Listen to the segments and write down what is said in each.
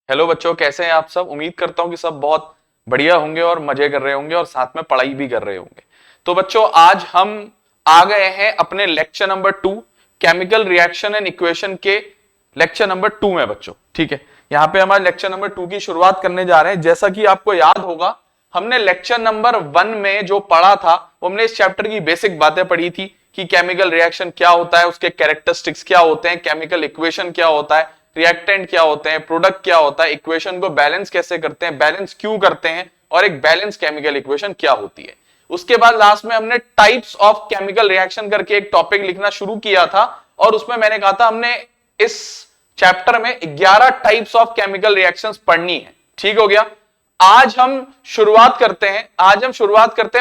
Hello बच्चों, कैसे हैं आप सब। उम्मीद करता हूं कि सब बहुत बढ़िया होंगे और मजे कर रहे होंगे और साथ में पढ़ाई भी कर रहे होंगे। तो बच्चों, आज हम आ गए हैं अपने lecture number 2 chemical reaction and equation के लेक्चर नंबर 2 में बच्चों। ठीक है, यहां पे हमारे लेक्चर नंबर 2 की शुरुआत करने जा रहे हैं। जैसा कि आपको याद होगा, हमने लेक्चर नंबर 1 में जो पढ़ा था वो हमने इस चैप्टर की बेसिक बातें पढ़ी थी कि केमिकल रिएक्शन क्या होता है, उसके कैरेक्टरिस्टिक्स क्या होते हैं, केमिकल इक्वेशन क्या होता है, रिएक्टेंट क्या होते हैं, प्रोडक्ट क्या होता है, इक्वेशन को बैलेंस कैसे करते हैं, बैलेंस क्यों करते हैं, और एक बैलेंस केमिकल इक्वेशन क्या होती है। उसके बाद लास्ट में हमने टाइप्स ऑफ केमिकल रिएक्शन करके एक टॉपिक लिखना शुरू किया था और उसमें मैंने कहा था हमने इस चैप्टर में 11 टाइप्स ऑफ केमिकल रिएक्शंस पढ़नी है। ठीक हो गया। आज हम शुरुआत करते हैं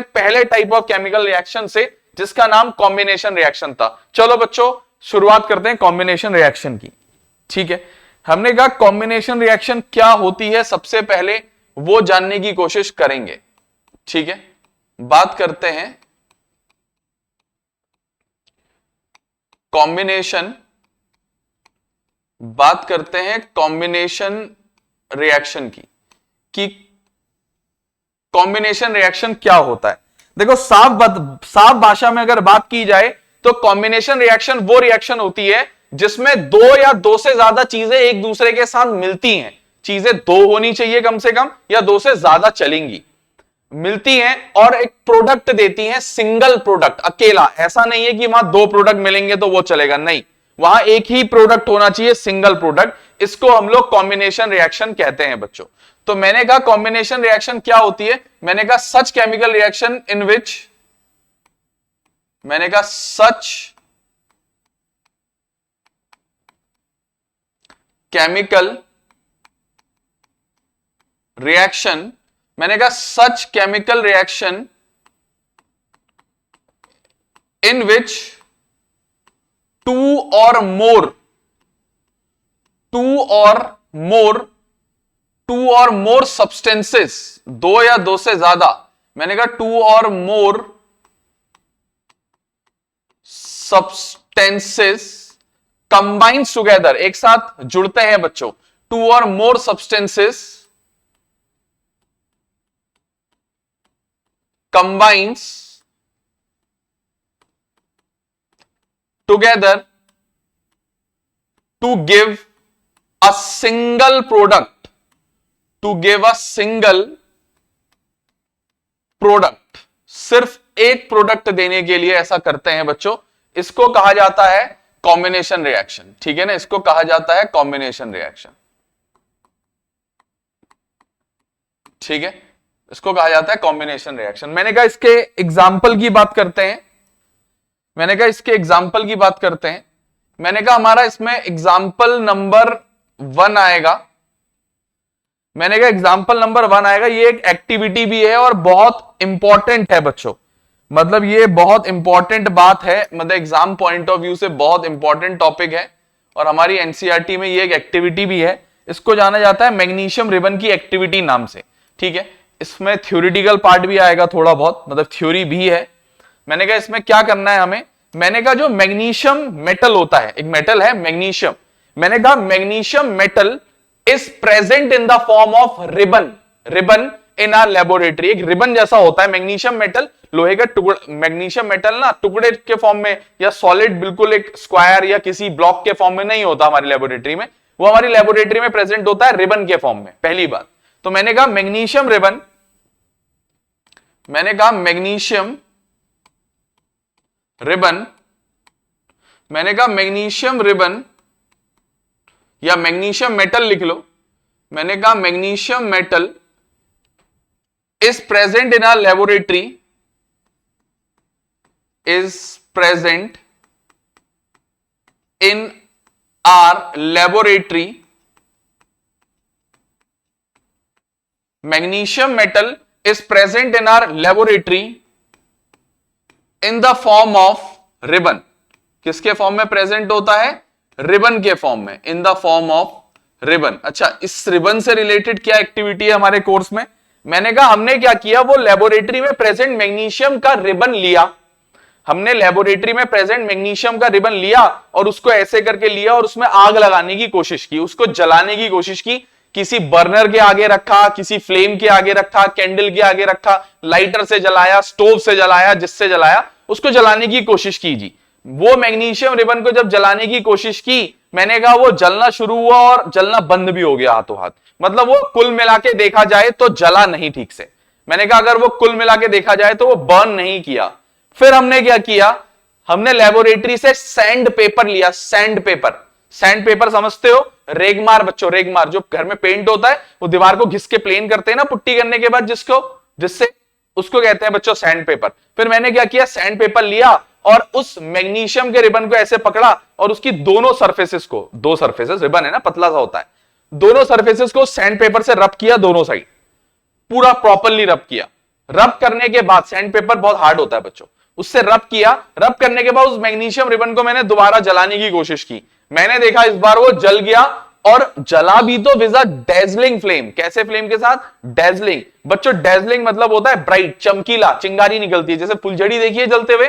पहले टाइप ऑफ केमिकल रिएक्शन से, जिसका नाम कॉम्बिनेशन रिएक्शन था। चलो बच्चों, शुरुआत करते हैं कॉम्बिनेशन रिएक्शन की। ठीक है, हमने कहा कॉम्बिनेशन रिएक्शन क्या होती है, सबसे पहले वो जानने की कोशिश करेंगे। ठीक है, बात करते हैं कॉम्बिनेशन रिएक्शन की कि कॉम्बिनेशन रिएक्शन क्या होता है। देखो, साफ भाषा में अगर बात की जाए तो कॉम्बिनेशन रिएक्शन वो रिएक्शन होती है जिसमें दो या दो से ज्यादा चीजें एक दूसरे के साथ मिलती हैं। चीजें दो होनी चाहिए कम से कम, या दो से ज्यादा चलेंगी, मिलती हैं और एक प्रोडक्ट देती हैं। सिंगल प्रोडक्ट, अकेला। ऐसा नहीं है कि वहां दो प्रोडक्ट मिलेंगे तो वो चलेगा, नहीं, वहां एक ही प्रोडक्ट होना चाहिए, सिंगल प्रोडक्ट। इसको हम लोग कॉम्बिनेशन रिएक्शन कहते हैं बच्चों। तो मैंने कहा कॉम्बिनेशन रिएक्शन क्या होती है। मैंने कहा such chemical reaction in which chemical reaction in which two or more substances, दो या दो से ज्यादा, मैंने कहा to or more substances combines together, एक साथ जुड़ते हैं बच्चों। Two or more substances combines together to give a single product, सिर्फ एक प्रोडक्ट देने के लिए ऐसा करते हैं बच्चों। इसको कहा जाता है कॉम्बिनेशन रिएक्शन। ठीक है ना, इसको कहा जाता है कॉम्बिनेशन रिएक्शन। ठीक है, इसको कहा जाता है कॉम्बिनेशन रिएक्शन। मैंने कहा इसके एग्जाम्पल की बात करते हैं। मैंने कहा हमारा इसमें एग्जाम्पल नंबर 1 आएगा। ये एक एक्टिविटी भी है और बहुत इंपॉर्टेंट है बच्चों। मतलब ये बहुत इंपॉर्टेंट बात है, मतलब एग्जाम पॉइंट ऑफ व्यू से बहुत इंपॉर्टेंट टॉपिक है और हमारी एनसीईआरटी में ये एक एक्टिविटी भी है। इसको जाना जाता है मैग्नीशियम रिबन की एक्टिविटी नाम से। ठीक है, इसमें थ्योरेटिकल पार्ट भी आएगा थोड़ा बहुत, मतलब थ्योरी भी है। मैंने कहा इसमें क्या करना है हमें। मैंने कहा जो मैग्नीशियम मेटल होता है, एक मेटल है मैग्नीशियम। मैंने कहा magnesium metal is present in the form of ribbon in our laboratory. एक रिबन जैसा होता है मैग्नीशियम मेटल, लोहे का टुकड़ा। मैग्नीशियम मेटल ना टुकड़े के फॉर्म में या सॉलिड, बिल्कुल एक स्क्वायर या किसी ब्लॉक के फॉर्म में नहीं होता हमारी लेबोरेटरी में। वो हमारी लेबोरेटरी में प्रेजेंट होता है रिबन के फॉर्म में, पहली बात। तो मैंने कहा मैग्नीशियम रिबन या मैग्नीशियम मेटल लिख लो। मैंने कहा magnesium metal is present in our laboratory, magnesium metal is present in our laboratory in the form of ribbon। किसके फॉर्म में प्रेजेंट होता है? रिबन के फॉर्म में, in the form of ribbon। अच्छा, इस रिबन से रिलेटेड क्या एक्टिविटी है हमारे कोर्स में? मैंने कहा हमने क्या किया, वो लेबोरेटरी में प्रेजेंट मैग्नीशियम का रिबन लिया। हमने लेबोरेटरी में प्रेजेंट मैग्नीशियम का रिबन लिया और उसको ऐसे करके लिया और उसमें आग लगाने की कोशिश की, उसको जलाने की कोशिश की किसी बर्नर के आगे रखा, किसी फ्लेम के आगे रखा, कैंडल के आगे रखा, लाइटर से जलाया, स्टोव से जलाया, जिससे जलाया उसको जलाने की कोशिश की जी। वो मैग्नीशियम रिबन को जब जलाने की कोशिश की, मैंने कहा वो जलना शुरू हुआ और जलना बंद भी हो गया हाथों हाथ। मतलब वो कुल मिला के देखा जाए तो जला नहीं ठीक से। मैंने कहा अगर वो कुल मिला के देखा जाए तो वो बर्न नहीं किया। फिर हमने क्या किया, हमने लेबोरेटरी से सैंड पेपर लिया। सैंड पेपर, सैंड पेपर समझते हो, रेगमार बच्चों, रेगमार जो घर में पेंट होता है, वो दीवार को घिस के प्लेन करते हैं ना पुट्टी करने के बाद, जिससे उसको कहते हैं बच्चों सैंड पेपर। फिर मैंने क्या किया, सैंड पेपर लिया और उस मैग्नीशियम के रिबन को ऐसे पकड़ा और उसकी दोनों सरफेसेस को, दो सरफेसेस, रिबन है ना पतला सा होता है, दोनों सरफेसेस को सैंड पेपर से रब किया, दोनों साइड पूरा प्रॉपरली रब किया। रब करने के बाद, सैंड पेपर बहुत हार्ड होता है बच्चों, उससे रब किया। रब करने के बाद उस मैग्नीशियम रिबन को मैंने दोबारा जलाने की कोशिश की। मैंने देखा इस बार वो जल गया, और जला भी तो विद अ डेजलिंग फ्लेम। कैसे फ्लेम के साथ, डेजलिंग। बच्चों डेजलिंग मतलब होता है ब्राइट, चमकीला, चिंगारी निकलती है। जैसे फुलझड़ी देखी है जलते हुए,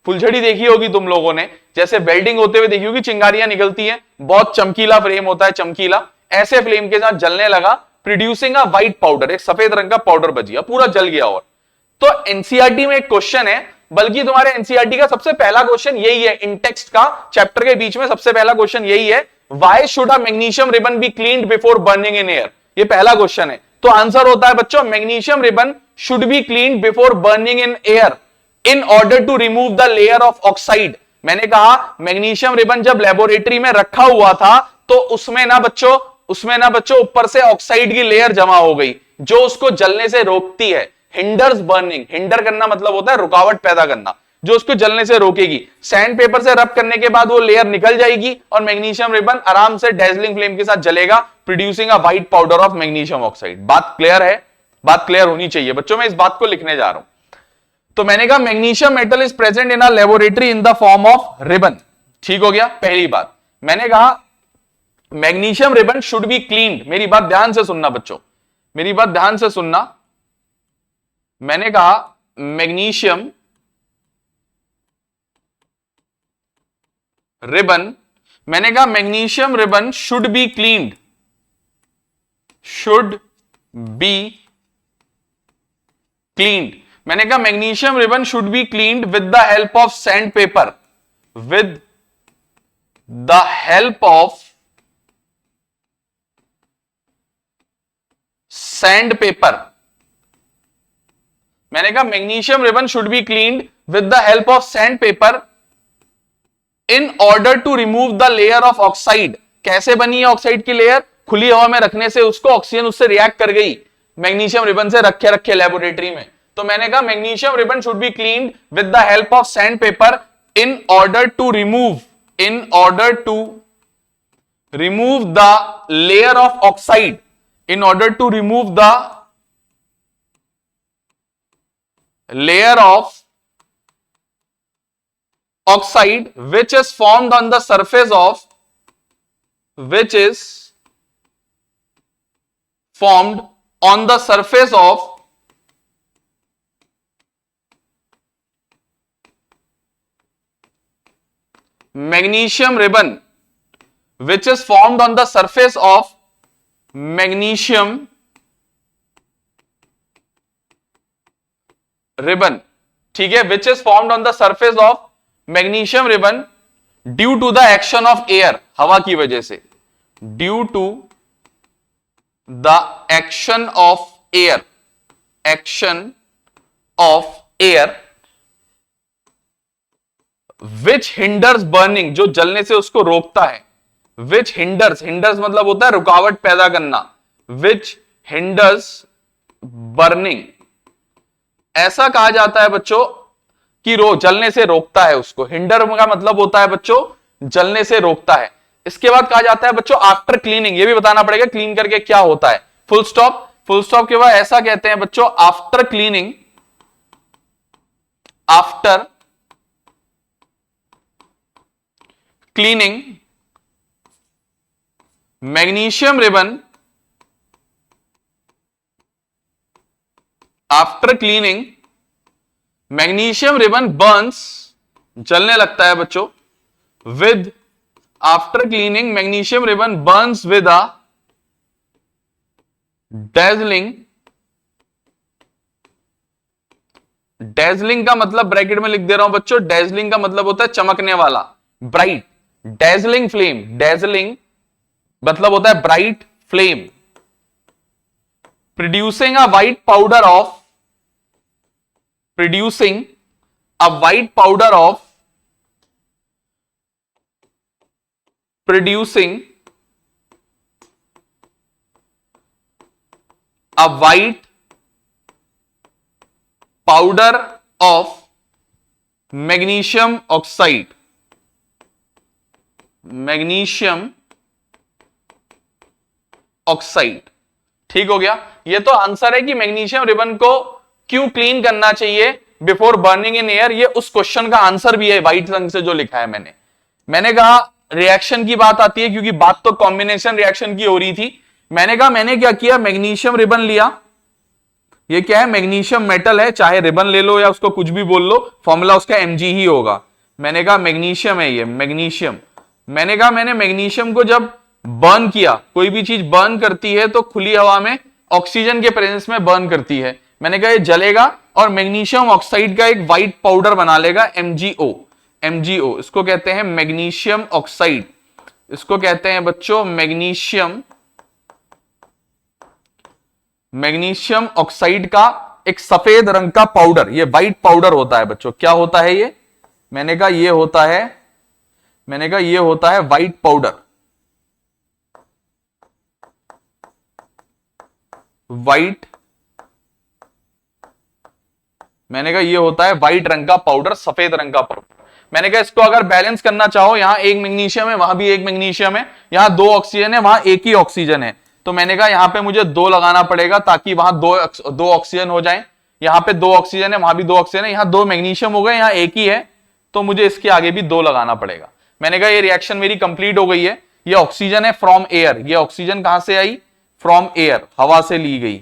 फुलझड़ी देखी होगी तुम लोगों ने, जैसे वेल्डिंग होते हुए देखी होगी, चिंगारियां निकलती हैं, बहुत चमकीला फ्लेम होता है, चमकीला। ऐसे फ्लेम के साथ जलने लगा, प्रोड्यूसिंग अ व्हाइट पाउडर, एक सफेद रंग का पाउडर बच गया, पूरा जल गया। और तो एनसीईआरटी में एक क्वेश्चन है, बल्कि तुम्हारे एनसीईआरटी का सबसे पहला क्वेश्चन यही है, इन टेक्स्ट का चैप्टर के बीच में सबसे पहला क्वेश्चन यही है, why should a magnesium ribbon be cleaned before burning in air. ये पहला क्वेश्चन है। तो आंसर होता है बच्चों, magnesium ribbon should be cleaned before burning in air in order to remove the layer of oxide. मैंने कहा मैग्नीशियम रिबन जब लेबोरेटरी में रखा हुआ था तो उसमें ना बच्चों ऊपर से ऑक्साइड की लेयर जमा हो गई, जो उसको जलने से रोकती है। हिंडर्स बर्निंग, हिंडर करना मतलब होता है रुकावट पैदा करना, जो उसको जलने से रोकेगी। सैंड पेपर से रब करने के बाद वो लेयर निकल जाएगी और मैग्नीशियम रिबन आराम से डेजलिंग फ्लेम के साथ जलेगा, producing a white powder of magnesium oxide. बात क्लियर है? बात क्लियर होनी चाहिए बच्चों, मैं इस बात को लिखने जा रहा हूं। तो मैंने कहा magnesium metal is present in a laboratory in the form of ribbon. ठीक हो गया, पहली बात। मैंने कहा magnesium ribbon should be cleaned. मेरी बात ध्यान से सुनना बच्चों, मेरी बात ध्यान से सुनना। मैंने कहा मैग्नीशियम रिबन, मैंने कहा magnesium ribbon should be cleaned, should be cleaned. मैंने कहा magnesium ribbon should be cleaned with the help of sandpaper, with the help of sandpaper. मैंने कहा magnesium ribbon should be cleaned with the help of sandpaper in order to remove the layer of oxide. कैसे बनी है oxide की layer? खुली हवा में रखने से उसको ऑक्सीजन उससे रिएक्ट कर गई मैग्नीशियम रिबन से रखे लेबोरेटरी में। तो मैंने कहा magnesium ribbon should be cleaned with the help of sandpaper in order to remove the layer of oxide, in order to remove the layer of oxide which is formed on the surface of magnesium ribbon, which is formed on the surface of magnesium ribbon. ठीक है, which is formed on the surface of magnesium ribbon due to the action of air, हवा की वजह से, due to the action of air which hinders burning, जो जलने से उसको रोकता है। विच हिंडर्स मतलब होता है रुकावट पैदा करना, विच हिंडर्स बर्निंग। ऐसा कहा जाता है बच्चों कि जलने से रोकता है उसको। हिंडर का मतलब होता है बच्चों जलने से रोकता है। इसके बाद कहा जाता है बच्चों आफ्टर क्लीनिंग, ये भी बताना पड़ेगा क्लीन करके क्या होता है। फुल स्टॉप के बाद ऐसा कहते हैं बच्चों after cleaning magnesium ribbon, after cleaning magnesium ribbon Burns, जलने लगता है बच्चों, with after cleaning magnesium ribbon Burns with a dazzling, dazzling का मतलब ब्रैकेट में लिख दे रहा हूं बच्चों, डेजलिंग का मतलब होता है चमकने वाला, ब्राइट। डेजलिंग फ्लेम, डेजलिंग मतलब होता है bright flame. Producing a white powder of, producing a white powder of, producing a white powder of magnesium oxide, magnesium oxide. ठीक हो गया। ये तो आंसर है कि मैग्नीशियम रिबन को क्यों क्लीन करना चाहिए बिफोर बर्निंग इन एयर, ये उस क्वेश्चन का आंसर भी है व्हाइट रंग से जो लिखा है मैंने कहा रिएक्शन की बात आती है क्योंकि बात तो कॉम्बिनेशन रिएक्शन की हो रही थी। मैंने कहा मैंने क्या किया, मैग्नीशियम रिबन लिया, ये क्या है, मैग्नीशियम मेटल है, चाहे रिबन ले लो या उसको कुछ भी बोल लो, फॉर्मूला उसका Mg ही होगा। मैंने कहा मैग्नीशियम है ये, मैग्नीशियम। मैंने कहा मैंने मैग्नीशियम को जब बर्न किया, कोई भी चीज बर्न करती है तो खुली हवा में ऑक्सीजन के प्रेजेंस में बर्न करती है। मैंने कहा ये जलेगा और मैग्नीशियम ऑक्साइड का एक व्हाइट पाउडर बना लेगा, MgO। MgO इसको कहते हैं मैग्नीशियम ऑक्साइड, इसको कहते हैं बच्चों मैग्नीशियम, मैग्नीशियम ऑक्साइड का एक सफेद रंग का पाउडर, ये व्हाइट पाउडर होता है बच्चों। क्या होता है ये, मैंने कहा ये होता है, मैंने कहा ये होता है व्हाइट पाउडर, व्हाइट, मैंने कहा ये होता है व्हाइट रंग का पाउडर, सफेद रंग का पाउडर। मैंने कहा इसको अगर बैलेंस करना चाहो, यहां एक मैग्नीशियम है, वहां भी एक मैग्नीशियम है, यहां दो ऑक्सीजन है, वहां एक ही ऑक्सीजन है, तो मैंने कहा यहां पे मुझे दो लगाना पड़ेगा ताकि वहां दो ऑक्सीजन हो जाए। यहां पे दो ऑक्सीजन है, वहां भी दो ऑक्सीजन है, यहां दो मैग्नीशियम हो गए, यहां एक ही है, तो मुझे इसके आगे भी दो लगाना पड़ेगा। मैंने कहा ये रिएक्शन मेरी कंप्लीट हो गई है। ये ऑक्सीजन है फ्रॉम एयर, ये ऑक्सीजन कहां से आई, फ्रॉम एयर, हवा से ली गई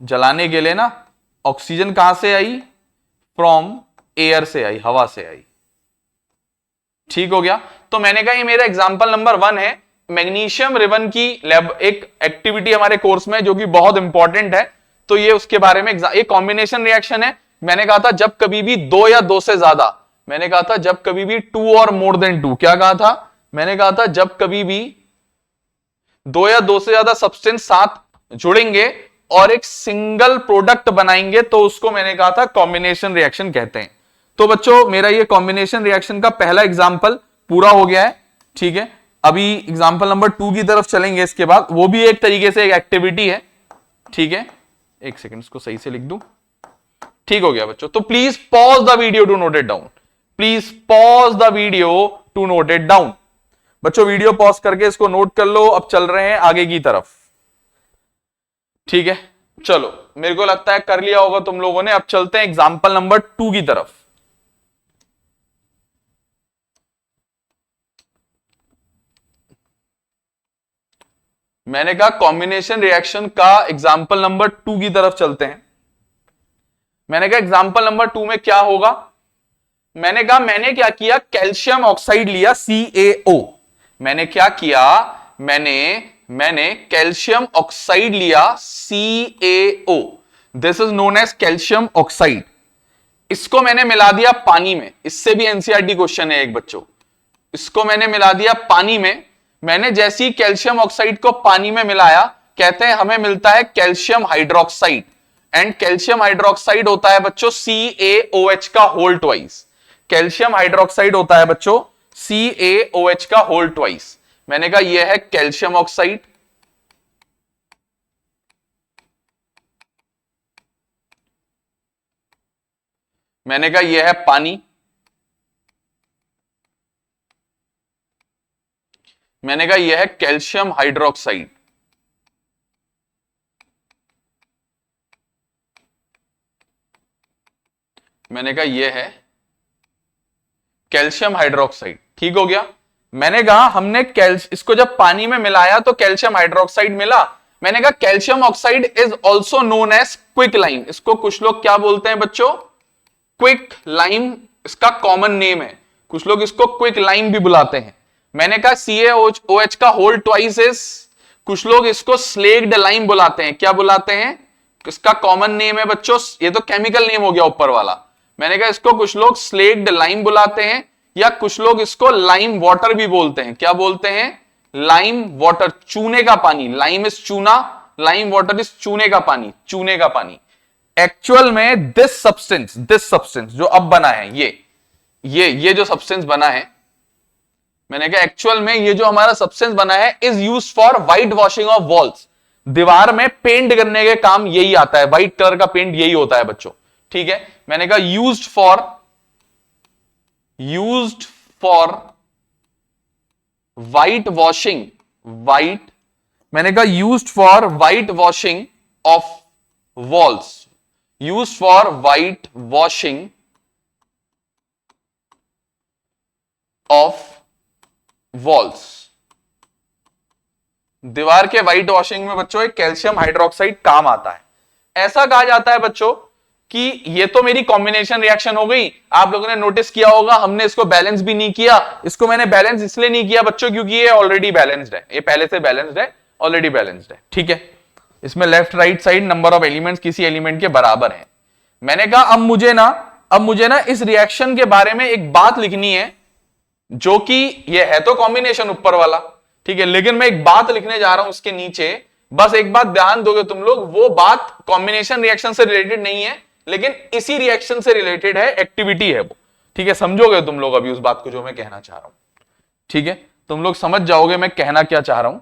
जलाने के लिए ना। ऑक्सीजन कहां से आई, फ्रॉम एयर से आई, हवा से आई। ठीक हो गया। तो मैंने कहा ये मेरा एग्जांपल नंबर 1 है। मैग्नीशियम रिबन की लैब एक एक्टिविटी हमारे कोर्स में जो कि बहुत इंपॉर्टेंट है, तो ये उसके बारे में एक कॉम्बिनेशन रिएक्शन है। मैंने कहा था जब कभी भी दो या दो से ज्यादा, मैंने कहा था जब कभी भी 2 और मोर देन 2, क्या कहा था, मैंने कहा था जब कभी भी दो या दो से ज्यादा सब्सटेंस साथ जुड़ेंगे और एक सिंगल प्रोडक्ट बनाएंगे तो उसको मैंने कहा था कॉम्बिनेशन रिएक्शन कहते हैं। तो बच्चों मेरा ये कॉम्बिनेशन रिएक्शन का पहला एग्जांपल पूरा हो गया है। ठीक है, अभी एग्जांपल नंबर 2 की तरफ चलेंगे इसके बाद, वो भी एक तरीके से एक एक्टिविटी है। ठीक है, एक सेकंड इसको सही से लिख दूं। ठीक हो गया बच्चों, तो please pause the video to note it down, please pause the video to note it down. बच्चों वीडियो पॉज करके इसको नोट कर लो। अब चल रहे हैं आगे की तरफ। ठीक है, चलो मेरे को लगता है कर लिया होगा तुम लोगों ने। अब चलते हैं एग्जांपल नंबर 2 की तरफ। मैंने कहा कॉम्बिनेशन रिएक्शन का एग्जांपल नंबर 2 की तरफ चलते हैं। मैंने कहा एग्जांपल नंबर 2 में क्या होगा, मैंने कहा मैंने क्या किया, कैल्शियम ऑक्साइड लिया CaO। मैंने क्या किया, मैंने कैल्शियम ऑक्साइड लिया CaO, this is known as calcium oxide. इसको मैंने मिला दिया पानी में, इससे भी एनसीईआरटी क्वेश्चन है एक बच्चों। इसको मैंने मिला दिया पानी में। मैंने जैसे ही कैल्शियम ऑक्साइड को पानी में मिलाया, कहते हैं हमें मिलता है calcium hydroxide, and calcium hydroxide होता है बच्चों CaOH का होल ट्वाइस। कैल्शियम हाइड्रोक्साइड होता है बच्चों CaOH का होल ट्वाइस। मैंने कहा यह है कैल्शियम ऑक्साइड, मैंने कहा यह है पानी, मैंने कहा यह है कैल्शियम हाइड्रोक्साइड, मैंने कहा यह है कैल्शियम हाइड्रोक्साइड। ठीक हो गया। मैंने कहा हमने इसको जब पानी में मिलाया तो कैल्शियम हाइड्रोक्साइड मिला। मैंने कहा calcium oxide is also known as quicklime. इसको कुछ लोग क्या बोलते हैं बच्चों, क्विक लाइम इसका कॉमन नेम है, कुछ लोग इसको क्विक लाइम भी बुलाते हैं। मैंने कहा CaOH का होल ट्वाइस इज कुछ लोग इसको स्लेग्ड लाइम बुलाते हैं। क्या बुलाते हैं? इसका कॉमन नेम है बच्चों, ये तो केमिकल नेम हो गया ऊपर वाला। मैंने कहा इसको कुछ लोग स्लेग्ड लाइम बुलाते हैं, या कुछ लोग इसको लाइम वाटर भी बोलते हैं। क्या बोलते हैं? लाइम वाटर, चूने का पानी। लाइम इज चूना, लाइम वाटर इज चूने का पानी, चूने का पानी। एक्चुअल में दिस सब्सटेंस जो अब बना है, ये जो सब्सटेंस बना है, मैंने कहा एक्चुअल में ये जो हमारा सब्सटेंस बना है is used for white washing of walls. दीवार में पेंट करने के काम यही आता है, व्हाइट कलर का पेंट यही होता है बच्चों, ठीक है। मैंने कहा यूज्ड फॉर व्हाइट वॉशिंग, मैंने कहा used for white washing of walls, used for white washing of walls. दीवार के व्हाइट वॉशिंग में बच्चों एक कैल्शियम हाइड्रोक्साइड काम आता है। ऐसा कहा जाता है बच्चों कि ये तो मेरी कॉम्बिनेशन रिएक्शन हो गई। आप लोगों ने नोटिस किया होगा हमने इसको बैलेंस भी नहीं किया। इसको मैंने बैलेंस इसलिए नहीं किया बच्चों क्योंकि ये ऑलरेडी बैलेंस्ड है, ये पहले से बैलेंस्ड है, ऑलरेडी बैलेंस्ड है, ठीक है। इसमें left right side number of elements किसी एलिमेंट के बराबर है। मैंने कहा अब मुझे ना इस रिएक्शन के बारे में एक बात लिखनी है, जो कि ये है तो कॉम्बिनेशन ऊपर वाला, ठीक है, लेकिन मैं एक बात लिखने जा रहा हूं उसके नीचे। बस एक बात ध्यान दोगे तुम लोग, वो बात कॉम्बिनेशन रिएक्शन से रिलेटेड नहीं है, लेकिन इसी रिएक्शन से रिलेटेड है, एक्टिविटी है वो, ठीक है। समझोगे तुम लोग अभी उस बात को जो मैं कहना चाह रहा हूं, ठीक है। तुम लोग समझ जाओगे मैं कहना क्या चाह रहा हूं,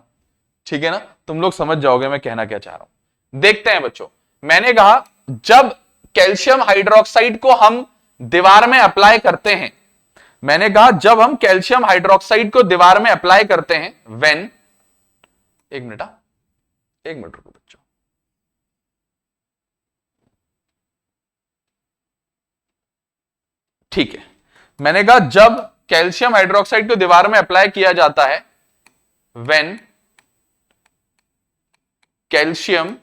ठीक है ना। तुम लोग समझ जाओगे मैं कहना क्या चाह रहा हूं। देखते हैं बच्चों, मैंने कहा जब कैल्शियम हाइड्रोक्साइड को हम दीवार में अप्लाई करते हैं, मैंने कहा जब हम कैल्शियम हाइड्रोक्साइड को दीवार में अप्लाई करते हैं, व्हेन, एक मिनट रुको बच्चों, ठीक है। मैंने कहा जब कैल्शियम हाइड्रोक्साइड को दीवार में अप्लाई किया जाता है, when calcium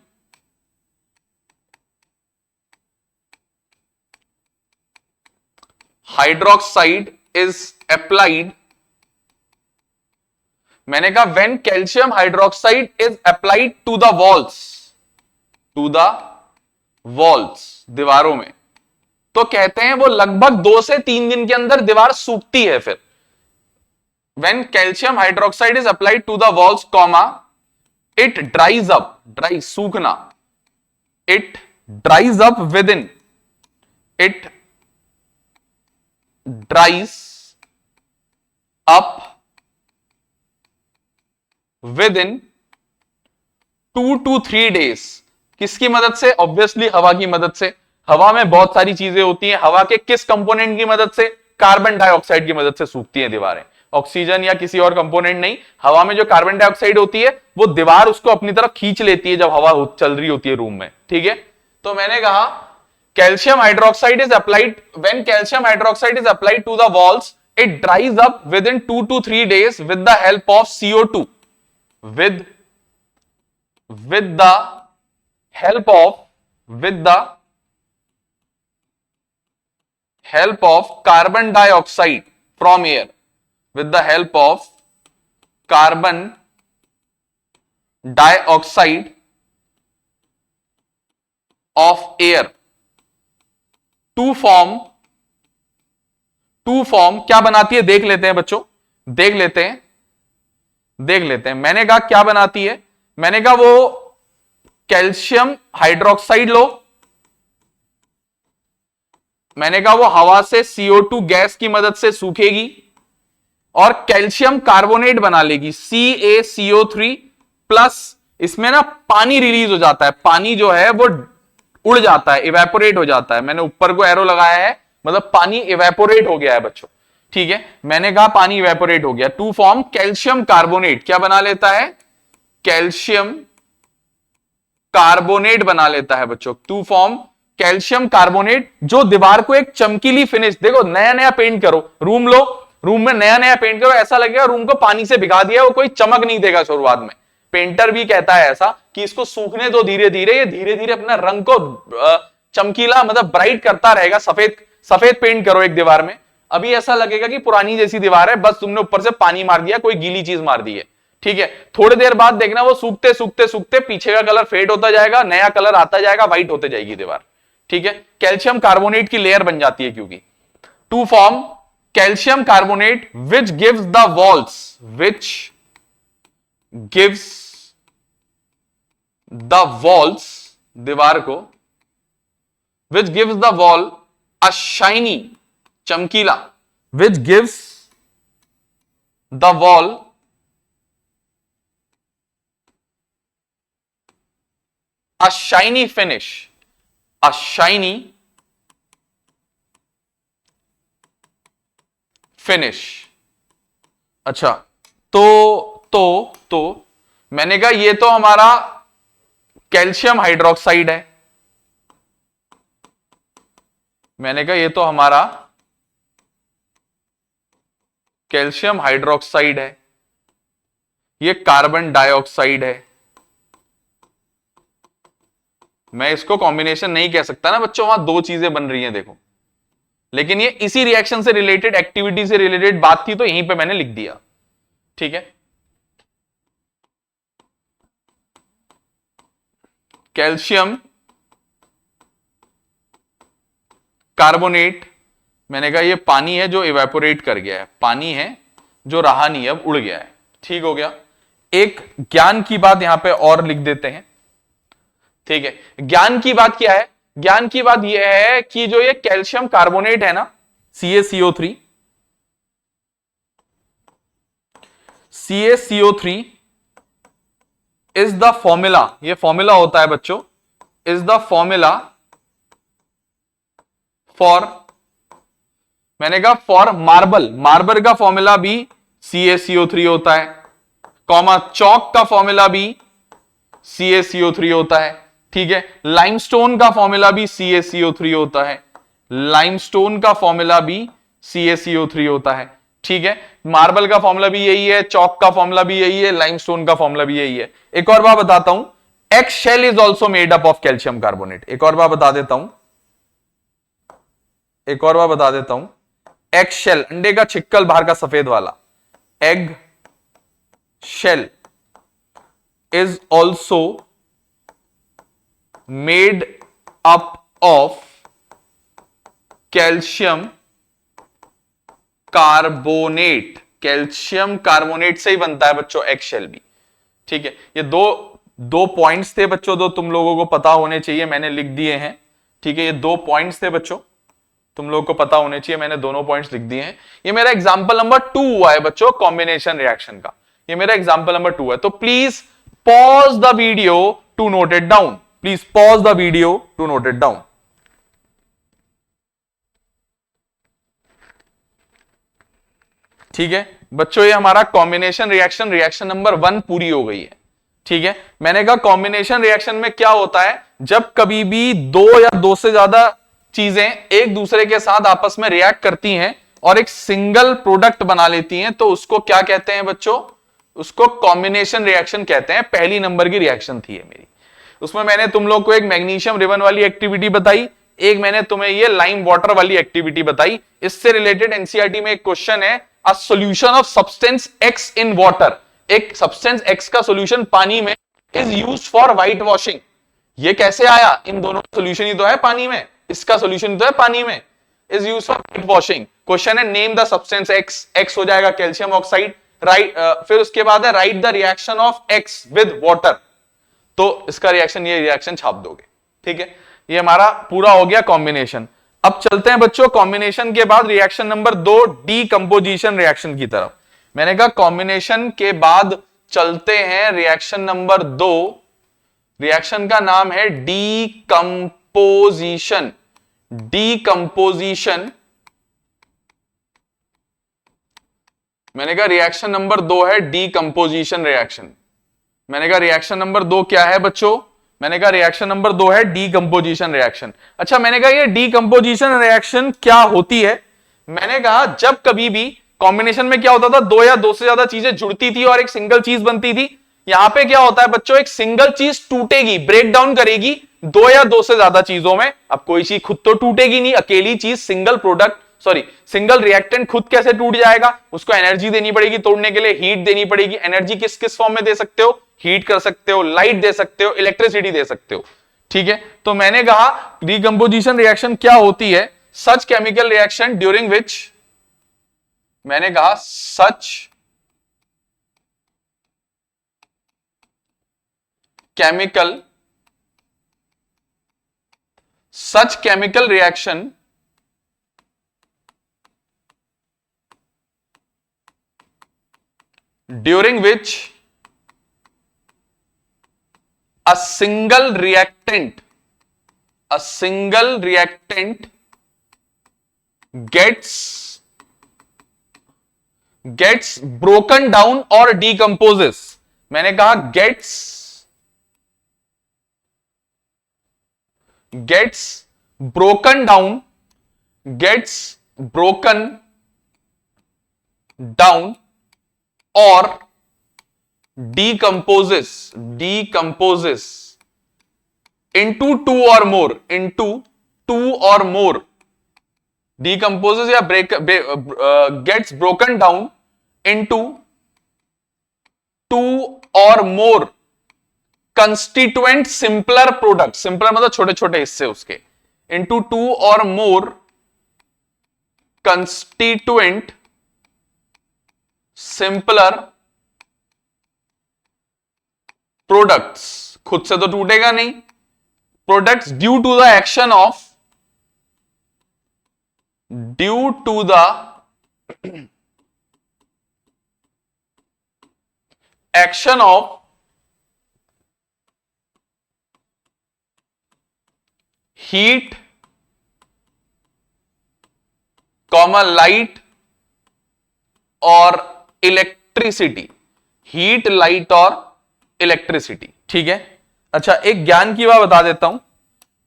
hydroxide is applied, मैंने कहा when calcium hydroxide is applied to the walls, दीवारों में, तो कहते हैं वो लगभग 2 से 3 दिन के अंदर दीवार सूखती है। फिर when calcium hydroxide is applied to the walls, it dries up, सूखना, it dries up within, it dries up within 2 to 3 days। किसकी मदद से? ऑब्वियसली हवा की मदद से। हवा में बहुत सारी चीजें होती हैं, हवा के किस कंपोनेंट की मदद से? कार्बन डाइऑक्साइड की मदद से सूखती हैं दीवारें, ऑक्सीजन या किसी और कंपोनेंट नहीं। हवा में जो कार्बन डाइऑक्साइड होती है वो दीवार उसको अपनी तरफ खींच लेती है जब हवा चल रही होती है रूम में, ठीक है। तो मैंने कहा calcium hydroxide is applied, when calcium hydroxide is applied to the walls, it dries up within 2 to 3 days with the help of CO2, with the help of carbon dioxide from air, with the help of carbon dioxide of air to form क्या बनाती है देख लेते हैं बच्चों, देख लेते हैं। मैंने कहा क्या बनाती है? मैंने कहा वो कैल्शियम हाइड्रोक्साइड लो, मैंने कहा वो हवा से CO2 गैस की मदद से सूखेगी और कैल्शियम कार्बोनेट बना लेगी, CaCO3 प्लस इसमें ना पानी रिलीज हो जाता है, पानी जो है वो उड़ जाता है, इवेपोरेट हो जाता है। मैंने ऊपर को एरो लगाया है, मतलब पानी इवेपोरेट हो गया है बच्चों, ठीक है। मैंने कहा पानी इवेपोरेट हो गया। टू फॉर्म कैल्शियम कार्बोनेट, क्या बना लेता है? कैल्शियम कार्बोनेट बना लेता है बच्चों। टू फॉर्म कैल्शियम कार्बोनेट, जो दीवार को एक चमकीली फिनिश, देखो नया पेंट करो, रूम लो, रूम में नया पेंट करो, ऐसा लगेगा रूम को पानी से भिगा दिया, वो कोई चमक नहीं देगा शुरुआत में। पेंटर भी कहता है ऐसा कि इसको सूखने दो धीरे धीरे, ये धीरे धीरे अपना रंग को चमकीला मतलब ब्राइट करता रहेगा। सफेद पेंट करो एक दीवार में, अभी ऐसा लगेगा कि पुरानी जैसी दीवार है, बस तुमने ऊपर से पानी मार दिया, कोई गीली चीज मार दी है, ठीक है, थोड़ी देर बाद देखना वो सूखते सूखते सूखते पीछे का कलर फेड होता जाएगा, नया कलर आता जाएगा, व्हाइट होते जाएगी दीवार। ठीक है, कैल्शियम कार्बोनेट की लेयर बन जाती है, क्योंकि to form calcium carbonate which gives the walls, which gives the walls, दीवार को, which gives the wall a shiny, चमकीला, which gives the wall a shiny finish, a shiny finish। अच्छा, तो मैंने कहा ये तो हमारा कैल्शियम हाइड्रोक्साइड है, मैंने कहा ये तो हमारा कैल्शियम हाइड्रोक्साइड है, ये कार्बन डाइऑक्साइड है। मैं इसको कॉम्बिनेशन नहीं कह सकता ना बच्चों, वहां दो चीजें बन रही हैं देखो, लेकिन ये इसी रिएक्शन से रिलेटेड, एक्टिविटी से रिलेटेड बात थी, तो यहीं पे मैंने लिख दिया। ठीक है, कैल्शियम कार्बोनेट, मैंने कहा ये पानी है जो इवेपोरेट कर गया है, पानी है जो रहा नहीं, अब उड़ गया है। ठीक हो गया। एक ज्ञान की बात यहां पे और लिख देते हैं। ठीक है, ज्ञान की बात क्या है? ज्ञान की बात यह है कि जो ये कैल्शियम कार्बोनेट है ना, CaCO3, CaCO3 is the formula, ये फॉर्मूला होता है बच्चों, इज द फॉर्मूला फॉर, मैंने कहा फॉर मार्बल, मार्बल का फॉर्मूला भी CaCO3 होता है, कॉमा चौक का फॉर्मूला भी CaCO3 होता है। ठीक है, लाइमस्टोन का फॉर्मूला भी CaCO3 होता है, लाइमस्टोन का फॉर्मूला भी CaCO3 होता है। ठीक है, मार्बल का फॉर्मूला भी यही है, चौक का फॉर्मूला भी यही है, लाइमस्टोन का फॉर्मूला भी यही है। एक और बात बताता हूं, eggshell is also made up of calcium carbonate. एक और बात बता देता हूं, एक और बात बता देता हूं, एग शेल, अंडे का छिक्कल बाहर का सफेद वाला, eggshell is also made up of calcium carbonate, calcium carbonate से ही बनता है बच्चों एग शेल भी। ठीक है, ये दो पॉइंट्स थे बच्चों, दो तुम लोगों को पता होने चाहिए, मैंने लिख दिए हैं। ठीक है, ये दो पॉइंट्स थे बच्चों, तुम लोगों को पता होने चाहिए, मैंने दोनों पॉइंट्स लिख दिए हैं। ये मेरा एग्जांपल नंबर 2 हुआ है बच्चों, कॉम्बिनेशन रिएक्शन का, ये मेरा एग्जांपल नंबर 2 है। तो please pause the video to note it down, please pause the video to note it down. ठीक है बच्चों, ये हमारा कॉम्बिनेशन रिएक्शन, रिएक्शन नंबर 1 पूरी हो गई है। ठीक है, मैंने कहा कॉम्बिनेशन रिएक्शन में क्या होता है, जब कभी भी दो या दो से ज्यादा चीजें एक दूसरे के साथ आपस में रिएक्ट करती हैं और एक सिंगल प्रोडक्ट बना लेती हैं, तो उसको क्या कहते हैं बच्चों, उसको कॉम्बिनेशन रिएक्शन कहते हैं। पहली नंबर की रिएक्शन थी ये मेरी, उसमें मैंने तुम लोग को एक मैग्नीशियम रिबन वाली एक्टिविटी बताई, एक मैंने तुम्हें ये लाइम वाटर वाली एक्टिविटी बताई। इससे रिलेटेड एनसीईआरटी में एक क्वेश्चन है, a solution of substance x in water, एक सब्सटेंस एक्स का सॉल्यूशन पानी में is used for white washing. ये कैसे आया, इन दोनों का सॉल्यूशन ही तो है पानी में, इसका सॉल्यूशन तो है पानी में, is used for white washing. Question है name the substance X, X हो जाएगा कैल्शियम ऑक्साइड, राइट, फिर उसके बाद है write the reaction of X with water, तो इसका रिएक्शन, ये रिएक्शन छाप दोगे। ठीक है, ये हमारा पूरा हो गया कॉम्बिनेशन। अब चलते हैं बच्चों कॉम्बिनेशन के बाद रिएक्शन नंबर 2, डीकंपोजिशन रिएक्शन की तरफ। मैंने कहा कॉम्बिनेशन के बाद चलते हैं रिएक्शन नंबर 2, रिएक्शन का नाम है डीकंपोजिशन। डीकंपोजिशन, मैंने कहा रिएक्शन नंबर 2 है डीकंपोजिशन रिएक्शन। मैंने कहा रिएक्शन नंबर 2 क्या है बच्चों, मैंने कहा रिएक्शन नंबर 2 है डीकंपोजिशन रिएक्शन। अच्छा, मैंने कहा ये डीकंपोजिशन रिएक्शन क्या होती है, मैंने कहा जब कभी भी कॉम्बिनेशन में क्या होता था, दो या दो से ज्यादा चीजें जुड़ती थी और एक सिंगल चीज बनती थी। यहां पे क्या होता है बच्चों, एक सिंगल चीज टूटेगी, ब्रेक डाउन करेगी दो या दो से ज्यादा चीजों में। अब कोई चीज खुद तो टूटेगी नहीं, अकेली चीज single product sorry single reactant खुद कैसे टूट जाएगा, उसको एनर्जी देनी पड़ेगी तोड़ने के लिए, हीट देनी पड़ेगी। एनर्जी किस किस फॉर्म में दे सकते हो, हीट कर सकते हो, लाइट दे सकते हो, इलेक्ट्रिसिटी दे सकते हो। ठीक है, तो मैंने कहा डिकम्पोजिशन रिएक्शन क्या होती है, such chemical reaction during which, मैंने कहा such chemical reaction during which a single reactant gets broken down or decomposes, मैंने कहा gets broken down or decomposes into two or more, decomposes या gets broken down into two or more constituent simpler products, simpler मतलब छोटे छोटे हिस्से उसके, into two or more constituent simpler products, खुद से तो टूटेगा नहीं, products due to the action of heat, light और इलेक्ट्रिसिटी, हीट, लाइट और इलेक्ट्रिसिटी। ठीक है, अच्छा एक ज्ञान की बात बता देता हूं,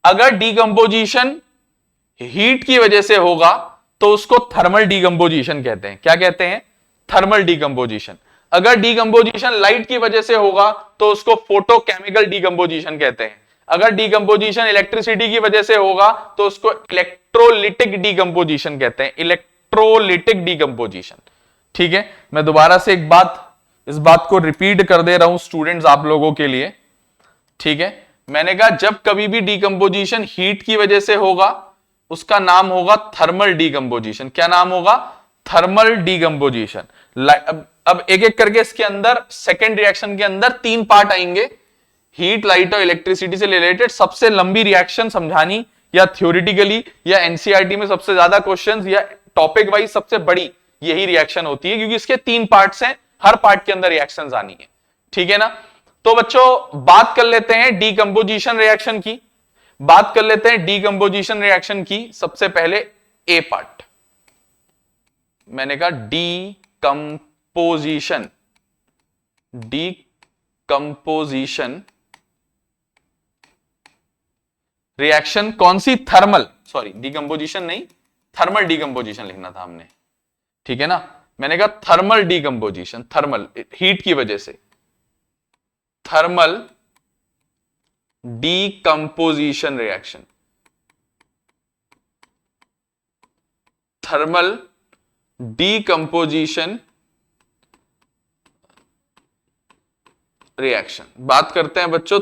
अगर डीकंपोजिशन हीट की वजह से होगा तो उसको थर्मल डीकंपोजिशन कहते हैं। क्या कहते हैं, थर्मल डीकंपोजिशन। अगर डीकंपोजिशन लाइट की वजह से होगा तो उसको फोटोकेमिकल डीकंपोजिशन कहते हैं। अगर डीकंपोजिशन इलेक्ट्रिसिटी की वजह से होगा तो उसको इलेक्ट्रोलिटिक डीकंपोजिशन कहते हैं, इलेक्ट्रोलिटिक डीकंपोजिशन। ठीक है, मैं दोबारा से इस बात को रिपीट कर दे रहा हूं स्टूडेंट्स आप लोगों के लिए। ठीक है, मैंने कहा जब कभी भी डीकंपोजिशन हीट की वजह से होगा उसका नाम होगा थर्मल डीकंपोजिशन। क्या नाम होगा, थर्मल डीकंपोजिशन। अब एक एक करके इसके अंदर सेकेंड रिएक्शन के अंदर 3 पार्ट आएंगे, हीट, लाइट और इलेक्ट्रिसिटी से रिलेटेड। सबसे लंबी रिएक्शन समझानी या थ्योरेटिकली या एनसीईआरटी में सबसे ज्यादा क्वेश्चंस या टॉपिक वाइज सबसे बड़ी यही रिएक्शन होती है, क्योंकि इसके 3 पार्ट्स हैं, हर पार्ट के अंदर रिएक्शंस आनी है। ठीक है ना, तो बच्चों बात कर लेते हैं डीकंपोजिशन रिएक्शन की, बात कर लेते हैं डीकंपोजिशन रिएक्शन की। सबसे पहले ए पार्ट, मैंने कहा डीकंपोजिशन रिएक्शन कौन सी, थर्मल, सॉरी डीकंपोजिशन नहीं, थर्मल डीकंपोजिशन लिखना था हमने। ठीक है ना, मैंने कहा थर्मल डीकंपोजिशन, थर्मल हीट की वजह से, thermal decomposition reaction, thermal decomposition reaction. बात करते हैं बच्चों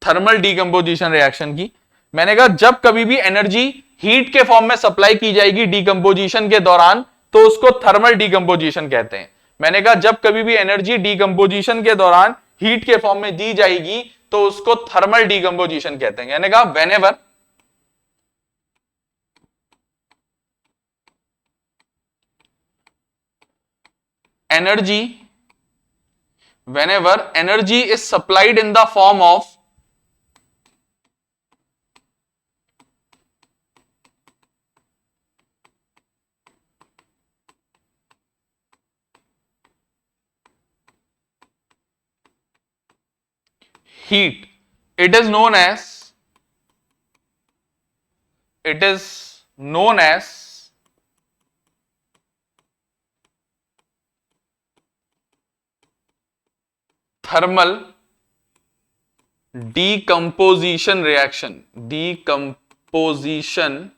थर्मल डीकंपोजिशन रिएक्शन की। मैंने कहा जब कभी भी एनर्जी हीट के फॉर्म में सप्लाई की जाएगी डीकंपोजिशन के दौरान तो उसको थर्मल डीकंपोजिशन कहते हैं। मैंने कहा जब कभी भी एनर्जी डीकंपोजिशन के दौरान हीट के फॉर्म में दी जाएगी तो उसको थर्मल डीकंपोजिशन कहते हैं। मैंने कहा whenever energy is supplied in the form of heat, it is known as thermal decomposition reaction, decomposition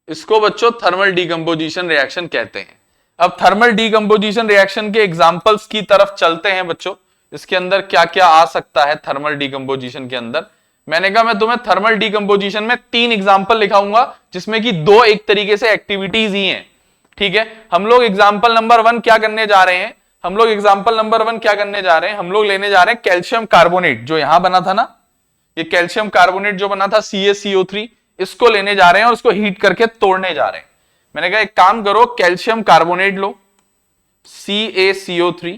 इसको बच्चों थर्मल डीकंपोजिशन रिएक्शन कहते हैं। अब थर्मल डीकंपोजिशन रिएक्शन के एग्जांपल्स की तरफ चलते हैं बच्चों। इसके अंदर क्या क्या आ सकता है थर्मल डीकंपोजिशन के अंदर। मैंने कहा मैं तुम्हें थर्मल डीकंपोजिशन में 3 एग्जांपल लिखाऊंगा, जिसमें कि 2 एक तरीके से एक्टिविटीज ही हैं। ठीक है, हम लोग एग्जांपल नंबर 1 क्या करने जा रहे हैं, हम लोग लेने जा रहे हैं कैल्शियम कार्बोनेट, जो यहां बना था ना, ये कैल्शियम कार्बोनेट जो बना था CaCO3, इसको लेने जा रहे हैं और उसको हीट करके तोड़ने जा रहे हैं। मैंने कहा एक काम करो, कैल्शियम कार्बोनेट लो, CaCO3।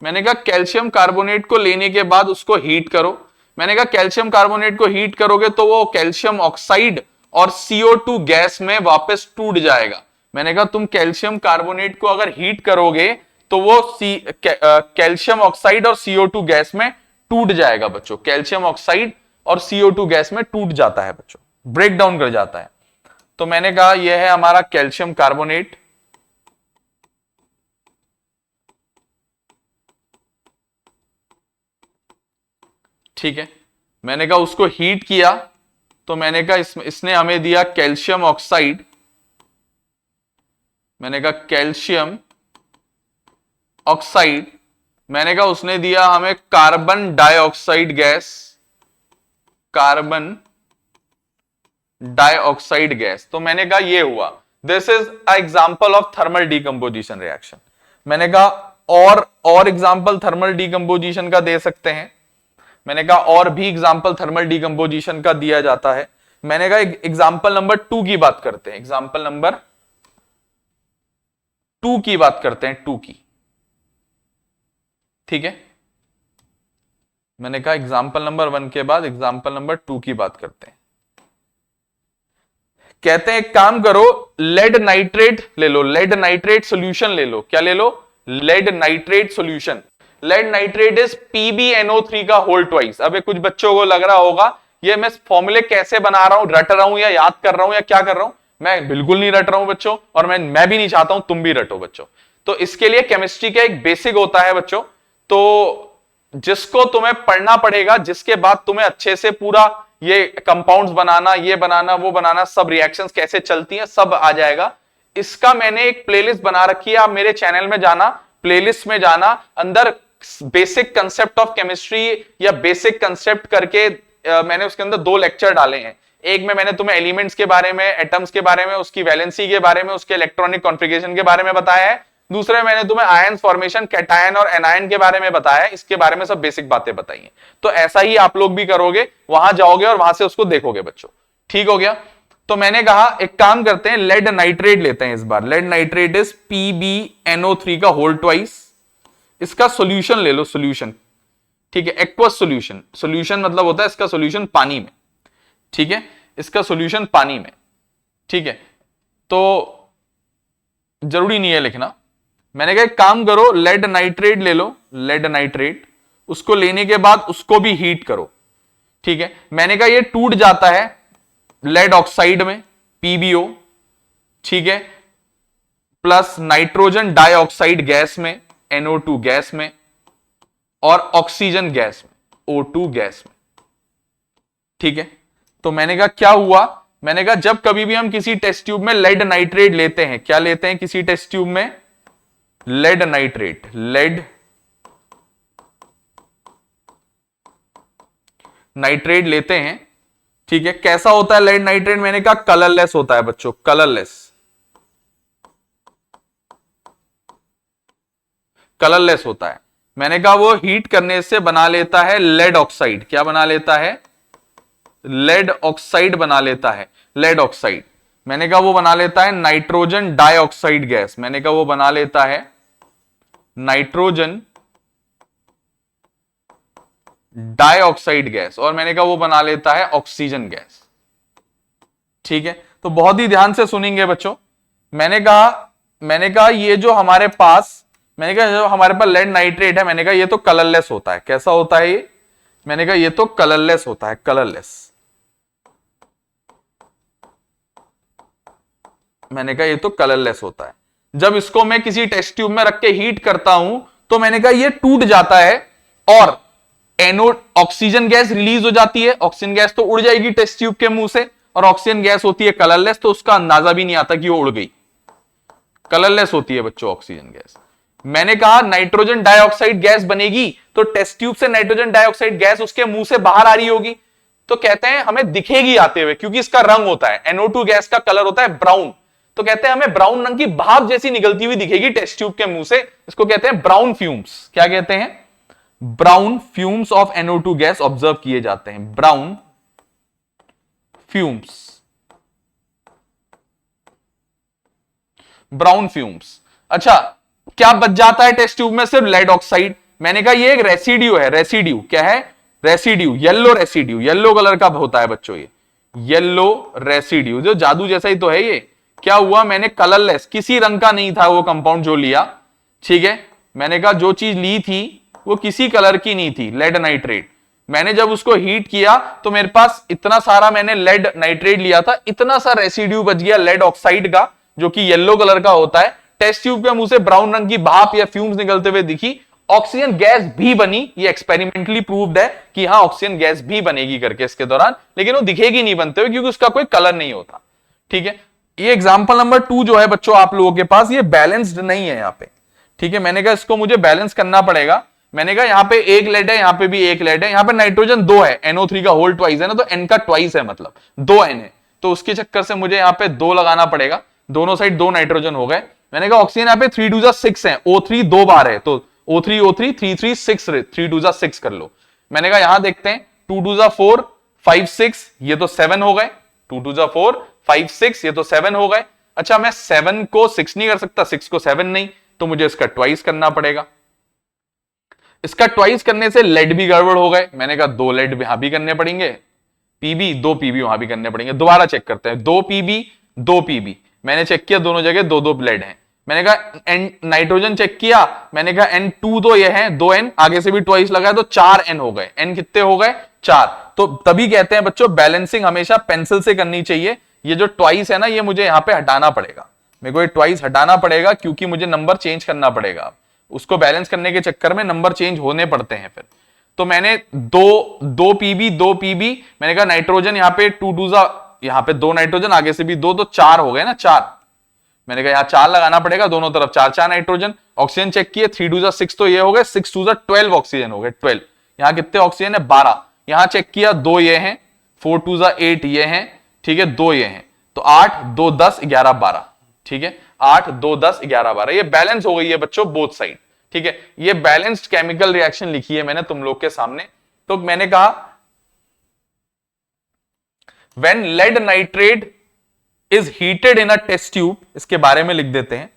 मैंने कहा कैल्शियम कार्बोनेट को लेने के बाद उसको हीट करो। मैंने कहा कैल्शियम कार्बोनेट को हीट करोगे तो वो कैल्शियम ऑक्साइड और CO2 गैस में वापस टूट जाएगा। मैंने कहा तुम कैल्शियम कार्बोनेट को अगर हीट करोगे तो वो कैल्शियम ऑक्साइड और CO2 गैस में टूट जाएगा बच्चों। कैल्शियम ऑक्साइड और CO2 गैस में टूट जाता है बच्चों, ब्रेक डाउन कर जाता है। तो मैंने कहा यह है हमारा कैल्शियम कार्बोनेट। ठीक है, मैंने कहा उसको हीट किया तो मैंने कहा इसने हमें दिया कैल्शियम ऑक्साइड। मैंने कहा कैल्शियम ऑक्साइड, मैंने कहा उसने दिया हमें carbon dioxide gas, carbon dioxide gas. तो मैंने कहा ये हुआ, this is a example of thermal decomposition reaction. मैंने कहा और एग्जांपल थर्मल डीकंपोजिशन का दे सकते हैं। मैंने कहा और भी एग्जांपल थर्मल डीकंपोजिशन का दिया जाता है। मैंने कहा एग्जांपल नंबर 2 की बात करते हैं, एग्जांपल नंबर 2 की बात करते हैं, 2 की। ठीक है, मैंने कहा एग्जांपल नंबर 1 के बाद एग्जांपल नंबर 2 की बात करते हैं। कहते हैं एक काम करो, लेड नाइट्रेट ले लो, लेड नाइट्रेट सॉल्यूशन ले लो। क्या ले लो? Lead nitrate solution. Lead nitrate is PbNO3 का होल ट्वाइस। अब कुछ बच्चों को लग रहा होगा ये मैं फॉर्मूले कैसे बना रहा हूं, रट रहा हूं या याद कर रहा हूं या क्या कर रहा हूं। मैं बिल्कुल नहीं रट रहा हूं बच्चों, और मैं भी नहीं चाहता हूं तुम भी रटो बच्चों। तो इसके लिए केमिस्ट्री का एक बेसिक होता है बच्चों, तो जिसको तुम्हें पढ़ना पड़ेगा, जिसके बाद तुम्हें अच्छे से पूरा ये कंपाउंड्स बनाना, ये बनाना, वो बनाना, सब रिएक्शंस कैसे चलती हैं, सब आ जाएगा। इसका मैंने एक प्लेलिस्ट बना रखी है, आप मेरे चैनल में जाना, प्लेलिस्ट में जाना, अंदर बेसिक कंसेप्ट ऑफ केमिस्ट्री या बेसिक कंसेप्ट करके मैंने उसके अंदर 2 लेक्चर डाले हैं। एक में मैंने तुम्हें एलिमेंट्स के बारे में, एटम्स के बारे में, उसकी वैलेंसी के बारे में, उसके इलेक्ट्रॉनिक कॉन्फ़िगरेशन के बारे में बताया है। दूसरे में मैंने तुम्हें आयन फॉर्मेशन, कैटायन और एनायन के बारे में बताया है। इसके बारे में सब बेसिक बातें बताई हैं। तो ऐसा ही आप लोग भी करोगे, वहां जाओगे और वहां से उसको देखोगे बच्चों। ठीक हो गया? तो मैंने कहा एक काम करते हैं, लेड नाइट्रेट लेते हैं इस बार। लेड नाइट्रेट इज PbNO3 का होल ट्वाइस। इसका सॉल्यूशन ले लो, सॉल्यूशन। ठीक है, एक्वस सॉल्यूशन। सॉल्यूशन मतलब होता है इसका सॉल्यूशन पानी में। ठीक है, इसका सॉल्यूशन पानी में। ठीक है, तो जरूरी नहीं है लिखना। मैंने कहा एक काम करो, लेड नाइट्रेट ले लो, लेड नाइट्रेट। उसको लेने के बाद उसको भी हीट करो। ठीक है, मैंने कहा ये टूट जाता है लेड ऑक्साइड में, PbO। ठीक है, प्लस नाइट्रोजन डाइऑक्साइड गैस में, NO2 गैस में, और ऑक्सीजन गैस में, O2 गैस में। ठीक है, तो मैंने कहा क्या हुआ, मैंने कहा जब कभी भी हम किसी टेस्ट ट्यूब में लेड नाइट्रेट लेते हैं, क्या लेते हैं किसी टेस्ट ट्यूब में? लेड नाइट्रेट, लेड नाइट्रेट लेते हैं। ठीक है, कैसा होता है लेड नाइट्रेट? मैंने कहा कलरलेस होता है बच्चों, कलरलेस, कलरलेस होता है। मैंने कहा वो हीट करने से बना लेता है लेड ऑक्साइड। क्या बना लेता है? लेड ऑक्साइड बना लेता है, लेड ऑक्साइड। मैंने कहा वो बना लेता है नाइट्रोजन डाइऑक्साइड गैस। मैंने कहा वो बना लेता है नाइट्रोजन डाइऑक्साइड गैस, और मैंने कहा वो बना लेता है ऑक्सीजन गैस। ठीक है, तो बहुत ही ध्यान से सुनेंगे बच्चों। मैंने कहा ये जो हमारे पास, मैंने कहा जो हमारे पास लेड नाइट्रेट है, मैंने कहा ये तो कलरलेस होता है। कैसा होता है ये? मैंने कहा ये तो कलरलेस होता है, कलरलेस। मैंने कहा ये तो कलरलेस होता है। जब इसको मैं किसी टेस्ट ट्यूब में रख के हीट करता हूं तो मैंने कहा ये टूट जाता है और ऑक्सीजन गैस रिलीज हो जाती है। ऑक्सीजन गैस तो उड़ जाएगी टेस्ट ट्यूब के मुंह से, और ऑक्सीजन गैस होती है कलरलेस, तो उसका अंदाजा भी नहीं आता कि वो उड़ गई। कलरलेस होती है बच्चों ऑक्सीजन गैस। मैंने कहा नाइट्रोजन डाइऑक्साइड गैस बनेगी, तो टेस्ट ट्यूब से नाइट्रोजन डाइऑक्साइड गैस उसके मुंह से बाहर आ रही होगी, तो कहते हैं हमें दिखेगी आते हुए, क्योंकि इसका रंग होता है, NO2 गैस का कलर होता है ब्राउन, तो कहते हैं हमें ब्राउन रंग की भाप जैसी निकलती हुई दिखेगी टेस्ट ट्यूब के मुंह से। इसको कहते हैं ब्राउन फ्यूम्स। क्या कहते हैं? Brown fumes of NO2 gas observe किए जाते हैं, ब्राउन फ्यूम्स, ब्राउन फ्यूम्स। अच्छा, क्या बच जाता है टेस्ट ट्यूब में? सिर्फ लेड ऑक्साइड। मैंने कहा ये एक रेसिड्यू है, रेसिड्यू क्या है? Residue, yellow residue, yellow colour का होता है बच्चों ये, येलो रेसिड्यू, जो जादू जैसा ही तो है ये। क्या हुआ? मैंने कलरलेस, किसी रंग का नहीं था वो कंपाउंड जो लिया, ठीक है, मैंने कहा जो चीज ली थी वो किसी कलर की नहीं थी, लेड नाइट्रेट। मैंने जब उसको हीट किया तो मेरे पास इतना सारा, मैंने लेड नाइट्रेट लिया था, इतना सा रेसिड्यू बच गया लेड ऑक्साइड का, जो कि येलो कलर का होता है। टेस्ट ट्यूब के मुंह से ब्राउन रंग की भाप या फ्यूम्स निकलते हुए दिखी, ऑक्सीजन गैस भी बनी। ये एक्सपेरिमेंटली प्रूव्ड है कि हाँ ऑक्सीजन गैस भी बनेगी करके इसके दौरान, लेकिन वो दिखेगी नहीं बनते हुए क्योंकि उसका कोई कलर नहीं होता। ठीक है, ये एग्जांपल नंबर 2 जो है बच्चों आप लोगों के पास, ये बैलेंस्ड नहीं है यहाँ पे। ठीक है, मैंने कहा इसको मुझे बैलेंस करना पड़ेगा। मैंने कहा यहाँ पे एक लेड है, यहाँ पे भी एक लेड है, यहाँ पे नाइट्रोजन 2 है, NO3 का होल ट्वाइस है ना, तो N का ट्वाइस है, मतलब 2 N है, तो उसके चक्कर से मुझे यहाँ पे 2 लगाना पड़ेगा, दोनों साइड 2 नाइट्रोजन हो गए। मैंने कहा ऑक्सीजन यहाँ पे 3 2 6 है, O3 2 बार है, तो O3 O3 3 3 6 3 2 6 कर लो। मैंने कहा यहां देखते हैं 2 2 4 5 6, ये तो 7 हो गए, 2 2 4 5 6, ये तो 7 हो गए। अच्छा, मैं 7 को 6 नहीं कर सकता, 6 को 7 नहीं, तो मुझे इसका ट्वाइस करना पड़ेगा। इसका ट्वाइस करने से लेड भी गड़बड़ हो गए। मैंने कहा 2 लेड यहां भी करने पड़ेंगे, पीबी 2 पीबी वहां भी करने पड़ेंगे। दोबारा चेक करते हैं, 2 पीबी 2 पीबी, मैंने चेक किया दोनों जगह 2 लेड हैं। मैंने कहा एन नाइट्रोजन चेक किया, मैंने कहा N2 तो ये है 2N, आगे से भी ट्वाइस लगा तो 4N हो गए। N कितने हो गए? 4। तो तभी कहते हैं बच्चों बैलेंसिंग हमेशा पेंसिल से करनी चाहिए। ये जो ट्वाइस है ना, ये मुझे यहां पे हटाना पड़ेगा, मेरे को ये ट्वाइस हटाना पड़ेगा क्योंकि मुझे नंबर चेंज करना पड़ेगा। उसको बैलेंस करने के चक्कर में नंबर चेंज होने पड़ते हैं फिर। तो मैंने 2 पीबी 2 पीबी, मैंने कहा नाइट्रोजन यहाँ पे 2 2 यहाँ पे 2 नाइट्रोजन, आगे से भी 2, तो 4 हो गए ना, 4। मैंने कहा यहां 4 लगाना पड़ेगा, दोनों तरफ 4 4 नाइट्रोजन। ऑक्सीजन चेक किए, 3 2 6 तो ये हो गए, 6 2 12 ऑक्सीजन हो गए, 12। यहां कितने ऑक्सीजन है? 12। यहां चेक किया 2 ये हैं, 4 2 8 ये हैं, ठीक है, 2 ये हैं, तो 8 2 10 11 12, ठीक है, 8 2 10 11 12, ये बैलेंस हो गई है बच्चों बोथ साइड। ठीक है, ये बैलेंस्ड केमिकल रिएक्शन लिखी है मैंने तुम लोग के सामने। तो मैंने कहा when lead nitrate is heated in a test tube, इसके बारे में लिख देते हैं।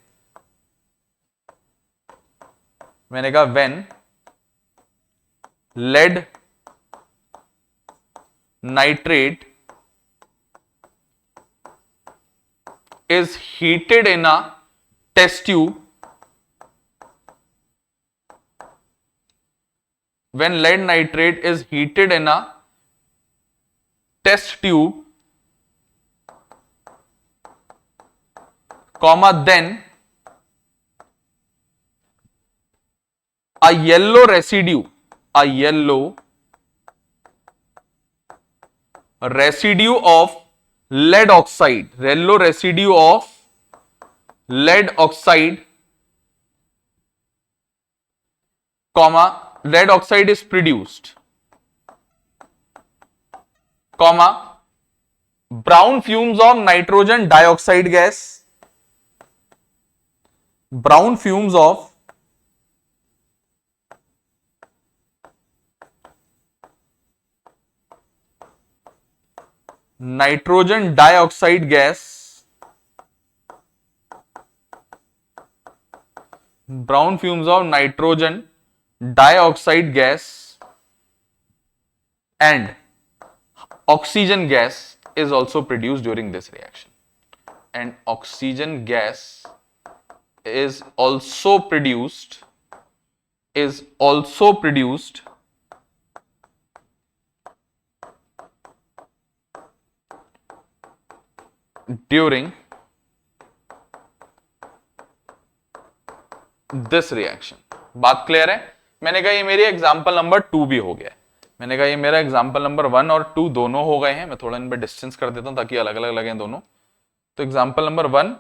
मैंने कहा when lead nitrate is heated in a test tube, when lead nitrate is heated in a test tube, comma, then a yellow residue of lead oxide, yellow residue of lead oxide, comma, lead oxide is produced, comma, brown fumes of nitrogen dioxide gas, brown fumes of nitrogen dioxide gas, brown fumes of nitrogen dioxide gas and oxygen gas is also produced during this reaction, and oxygen gas is also produced during this reaction। बात clear है? मैंने कहा ये मेरी example number 2 भी हो गया। मैंने कहा ये मेरा एग्जाम्पल नंबर 1 और 2 दोनों हो गए हैं। मैं थोड़ा इन पर डिस्टेंस कर देता हूं ताकि अलग अलग लगे दोनों। तो एग्जाम्पल नंबर 1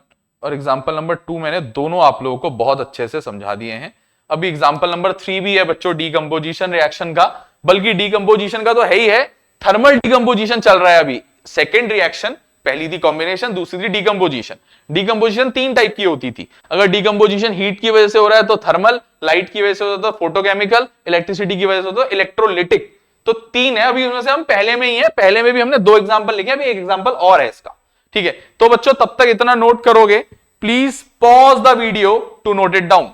और एग्जाम्पल नंबर 2 मैंने दोनों आप लोगों को बहुत अच्छे से समझा दिए हैं। अभी एग्जाम्पल नंबर 3 भी है बच्चों डीकंपोजिशन रिएक्शन का, बल्कि डीकंपोजिशन का तो है ही है, थर्मल डीकंपोजिशन चल रहा है अभी। सेकेंड रिएक्शन, पहली थी कॉम्बिनेशन, दूसरी थी डीकंपोजिशन। डीकंपोजिशन 3 टाइप की होती थी। अगर डीकंपोजिशन हीट की वजह से हो रहा है तो थर्मल, लाइट की वजह से होता है तो फोटोकेमिकल, इलेक्ट्रिसिटी की वजह से होता है इलेक्ट्रोलिटिक। तो 3 है, अभी उसमें से हम पहले में ही है, पहले में भी हमने 2 एग्जाम्पल लिखे, अभी एक एग्जाम्पल और है इसका। ठीक है, तो बच्चों तब तक इतना नोट करोगे, please pause the video to note it down.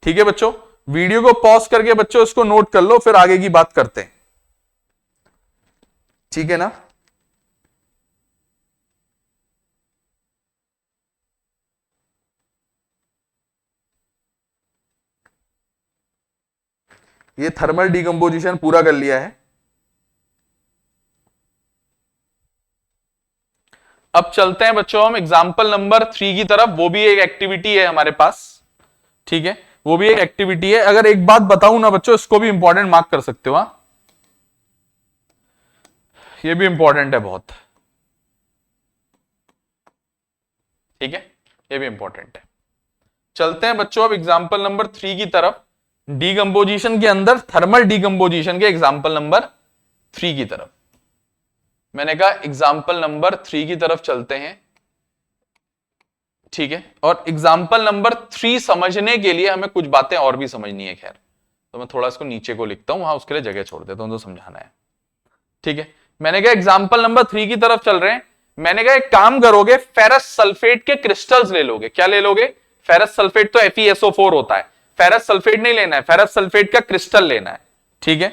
ठीक है बच्चों, वीडियो को पॉज करके बच्चों इसको नोट कर लो, फिर आगे की बात करते हैं। ठीक है ना? ये थर्मल डीकंपोजिशन पूरा कर लिया है। अब चलते हैं बच्चों हम एग्जाम्पल नंबर 3 की तरफ। वो भी एक एक्टिविटी है हमारे पास। ठीक है, वो भी एक एक्टिविटी है। अगर एक बात बताऊं ना बच्चों, इसको भी इंपॉर्टेंट मार्क कर सकते हो। हाँ, ये भी इंपॉर्टेंट है बहुत। ठीक है, ये भी इंपॉर्टेंट है। चलते हैं बच्चों अब एग्जाम्पल नंबर 3 की तरफ, डीकंपोजिशन के अंदर थर्मल डीकंपोजिशन के एग्जाम्पल नंबर 3 की तरफ। मैंने कहा एग्जाम्पल नंबर 3 की तरफ चलते हैं। ठीक है, और एग्जाम्पल नंबर 3 समझने के लिए हमें कुछ बातें और भी समझनी है। खैर, तो मैं थोड़ा इसको नीचे को लिखता हूं, वहां उसके लिए जगह छोड़ देता हूं, तो समझाना है। ठीक है, मैंने कहा एग्जाम्पल नंबर 3 की तरफ चल रहे हैं। मैंने कहा एक काम करोगे, फेरस सल्फेट के क्रिस्टल्स ले लोगे। क्या ले लोगे? फेरस सल्फेट तो FeSO4 होता है, फेरस सल्फेट नहीं लेना है, फेरस सल्फेट का क्रिस्टल लेना है। ठीक है,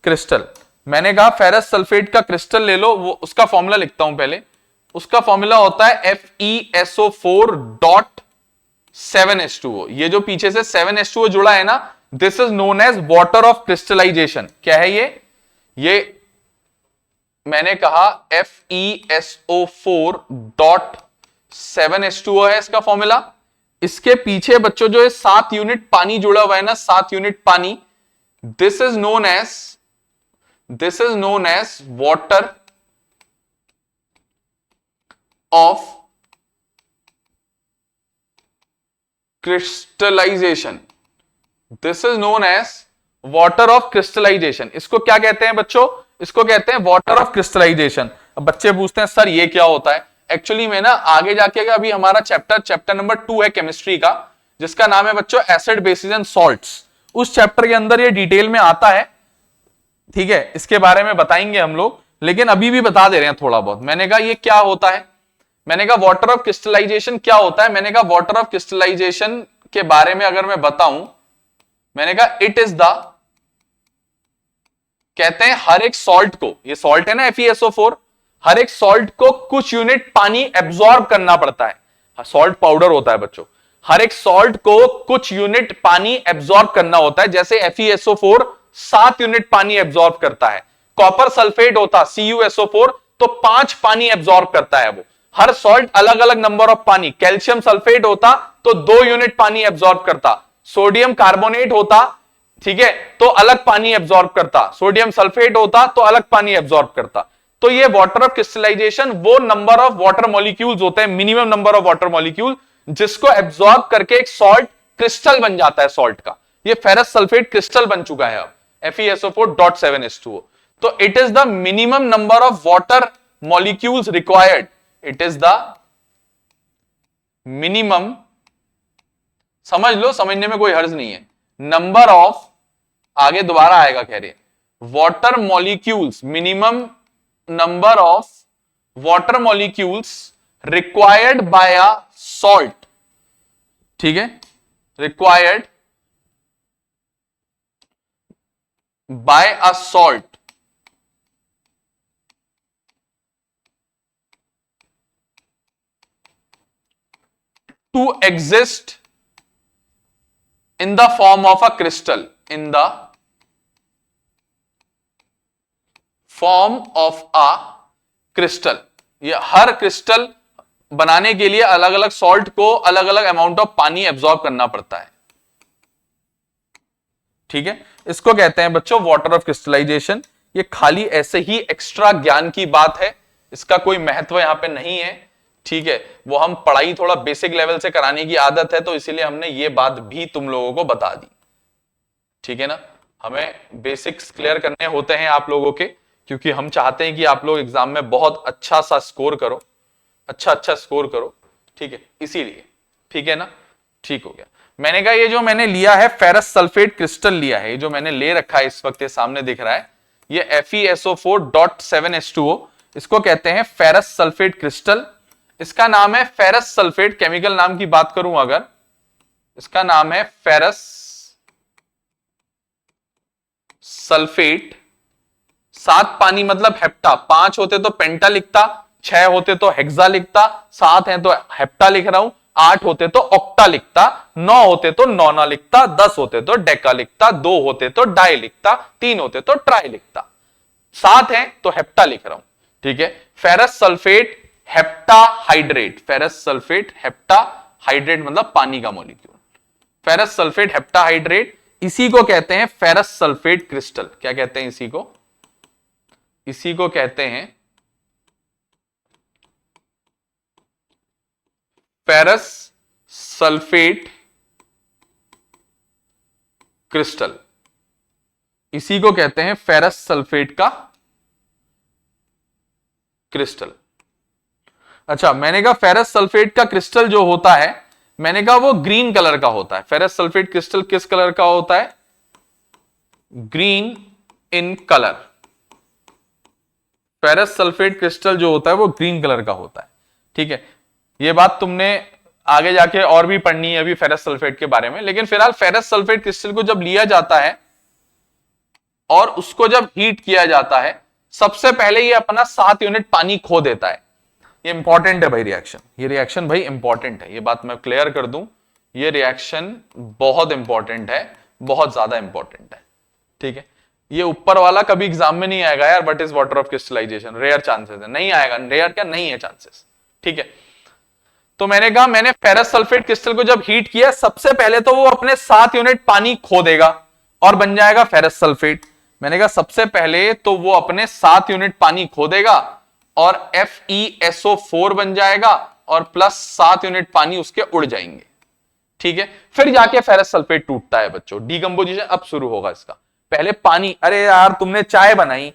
क्रिस्टल। मैंने कहा फेरस सल्फेट का क्रिस्टल ले लो। वो उसका फॉर्मूला लिखता हूं पहले। उसका फॉर्मूला होता है FeSO4.7H2O। ये जो पीछे से 7H2O जुड़ा है ना, this is known as water of crystallisation. क्या है ये मैंने कहा FeSO4.7H2O है इसका फॉर्मूला। इसके पीछे बच्चों जो है 7 यूनिट पानी जुड़ा हुआ है ना, 7 यूनिट पानी, this is known as water of crystallisation. This is known as water of crystallisation. इसको क्या कहते हैं बच्चों? इसको कहते हैं वाटर ऑफ क्रिस्टलाइजेशन। अब बच्चे पूछते हैं सर ये क्या होता है? एक्चुअली में ना आगे जाके अभी हमारा चैप्टर नंबर 2 है केमिस्ट्री का, जिसका नाम है बच्चों एसिड बेसिस एंड सॉल्ट्स। उस चैप्टर के अंदर ये डिटेल में आता है। ठीक है, इसके बारे में बताएंगे हम लोग, लेकिन अभी भी बता दे रहे हैं थोड़ा बहुत। मैंने कहा ये क्या होता है, मैंने कहा वाटर ऑफ क्रिस्टलाइजेशन क्या होता है। मैंने कहा वाटर ऑफ क्रिस्टलाइजेशन के बारे में अगर मैं बताऊं, मैंने कहा इट इज द, कहते हैं हर एक सॉल्ट को, ये सॉल्ट है ना FeSO4, हर एक सॉल्ट को कुछ यूनिट पानी एब्जॉर्ब करना पड़ता है। सॉल्ट पाउडर होता है बच्चों, हर एक सॉल्ट को कुछ यूनिट पानी एब्जॉर्ब करना होता है। जैसे FeSO4 7 यूनिट पानी एब्जॉर्ब करता है। कॉपर सल्फेट होता CuSO4 तो 5 पानी एब्जॉर्ब करता है वो। हर सॉल्ट अलग अलग नंबर ऑफ पानी। कैल्शियम सल्फेट होता तो 2 यूनिट पानी एब्जॉर्ब करता। सोडियम कार्बोनेट होता, ठीक है, तो अलग पानी एब्जॉर्ब करता। सोडियम सल्फेट होता तो अलग पानी एब्जॉर्ब करता। तो ये वाटर ऑफ क्रिस्टलाइजेशन वो नंबर ऑफ वाटर मॉलिक्यूल्स होते हैं, minimum number of water molecule, जिसको एब्जॉर्ब करके एक सॉल्ट क्रिस्टल बन जाता है सॉल्ट का। ये फेरस सल्फेट क्रिस्टल बन चुका है अब FeSO4.7H2O। तो it is the minimum number of water molecules required. It is the minimum, समझ लो, समझने में कोई हर्ज नहीं है, नंबर ऑफ, आगे दोबारा आएगा कह रहे water molecules, minimum number of water molecules required by a salt. ठीक है, required by a salt to exist in the form of a crystal, in the form of a crystal। ये हर crystal बनाने के लिए अलग अलग सॉल्ट को अलग अलग अमाउंट ऑफ पानी एब्जॉर्ब करना पड़ता है। ठीक है, इसको कहते हैं बच्चों वाटर ऑफ क्रिस्टलाइजेशन। ये खाली ऐसे ही एक्स्ट्रा ज्ञान की बात है, इसका कोई महत्व यहां पे नहीं है, ठीक है। वो हम पढ़ाई थोड़ा बेसिक लेवल से कराने की आदत है, तो इसीलिए हमने ये बात भी तुम लोगों को बता दी, ठीक है ना। हमें बेसिक्स क्लियर करने होते हैं आप लोगों के, क्योंकि हम चाहते हैं कि आप लोग एग्जाम में बहुत अच्छा सा स्कोर करो, अच्छा स्कोर करो, ठीक है, इसीलिए, ठीक है ना। ठीक हो गया। मैंने कहा ये जो मैंने लिया है फेरस सल्फेट क्रिस्टल लिया है, ये जो मैंने ले रखा है इस वक्त ये सामने दिख रहा है, ये FeSO4.7H2O, इसको कहते हैं फेरस सल्फेट क्रिस्टल। इसका नाम है फेरस सल्फेट, केमिकल नाम की बात करूं अगर, इसका नाम है फेरस सल्फेट। 7 पानी मतलब हेप्टा, 5 होते तो पेंटा लिखता, 6 होते तो हेक्सा लिखता, 7 है तो हेप्टा लिख रहा हूं, 8 होते तो ऑक्टा लिखता, 9 होते तो नोना लिखता, 10 होते तो डेका लिखता, 2 होते तो डाई लिखता, 3 होते तो ट्राई लिखता, 7 है तो हेप्टा लिख रहा हूं, ठीक है। Ferrous sulphate hepta hydrate, ferrous sulphate hepta hydrate मतलब पानी का molecule, ferrous sulphate hepta hydrate, इसी को कहते हैं फेरस सल्फेट क्रिस्टल। क्या कहते हैं इसी को? इसी को कहते हैं फेरस सल्फेट क्रिस्टल, इसी को कहते हैं फेरस सल्फेट का क्रिस्टल। अच्छा, मैंने कहा फेरस सल्फेट का क्रिस्टल जो होता है, मैंने कहा वो ग्रीन कलर का होता है। फेरस सल्फेट क्रिस्टल किस कलर का होता है? Green in colour. Ferrous sulphate crystal जो होता है वो ग्रीन कलर का होता है, ठीक है। ये बात तुमने आगे जाके और भी पढ़नी है अभी फेरस सल्फेट के बारे में, लेकिन फिलहाल फेरस सल्फेट क्रिस्टल को जब लिया जाता है और उसको जब हीट किया जाता है, सबसे पहले ये अपना 7 यूनिट पानी खो देता है। ये इंपॉर्टेंट है भाई रिएक्शन, ये रिएक्शन भाई इंपॉर्टेंट है, ये बात मैं क्लियर कर दूं, ये रिएक्शन बहुत इंपॉर्टेंट है, बहुत ज्यादा इंपॉर्टेंट है, ठीक है। ये ऊपर वाला कभी एग्जाम में नहीं आएगा यार, what is water of crystallisation, rare chances है, नहीं आएगा, रेयर क्या नहीं है चांसेस, ठीक है। तो मैंने कहा मैंने फेरस सल्फेट क्रिस्टल को जब हीट किया, सबसे पहले तो वो अपने 7 यूनिट पानी खो देगा और बन जाएगा फेरस सल्फेट। मैंने कहा सबसे पहले तो वो अपने 7 यूनिट पानी खो देगा और FeSO4 बन जाएगा और प्लस 7 यूनिट पानी उसके उड़ जाएंगे, ठीक है। फिर जाके फेरस सल्फेट टूटता है बच्चों, डीकंपोजिशन अब शुरू होगा इसका। पहले पानी, अरे यार तुमने चाय बनाई,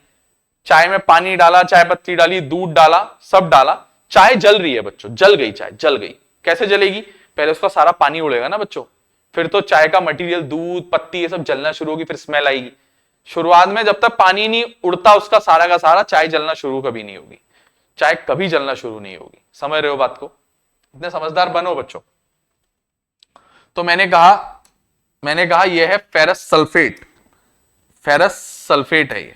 चाय में पानी डाला, चाय पत्ती डाली, दूध डाला, सब डाला, चाय जल रही है बच्चों, जल गई चाय, जल गई। कैसे जलेगी? पहले उसका सारा पानी उड़ेगा ना बच्चों, फिर तो चाय का मटेरियल, दूध, पत्ती, ये सब जलना शुरू होगी, फिर स्मेल आएगी। शुरुआत में जब तक पानी नहीं उड़ता उसका सारा का सारा, चाय जलना शुरू कभी नहीं होगी, चाय कभी जलना शुरू नहीं होगी। समझ रहे हो बात को? इतने समझदार बनो बच्चों। तो मैंने कहा यह है फेरस सल्फेट, फेरस सल्फेट है ये।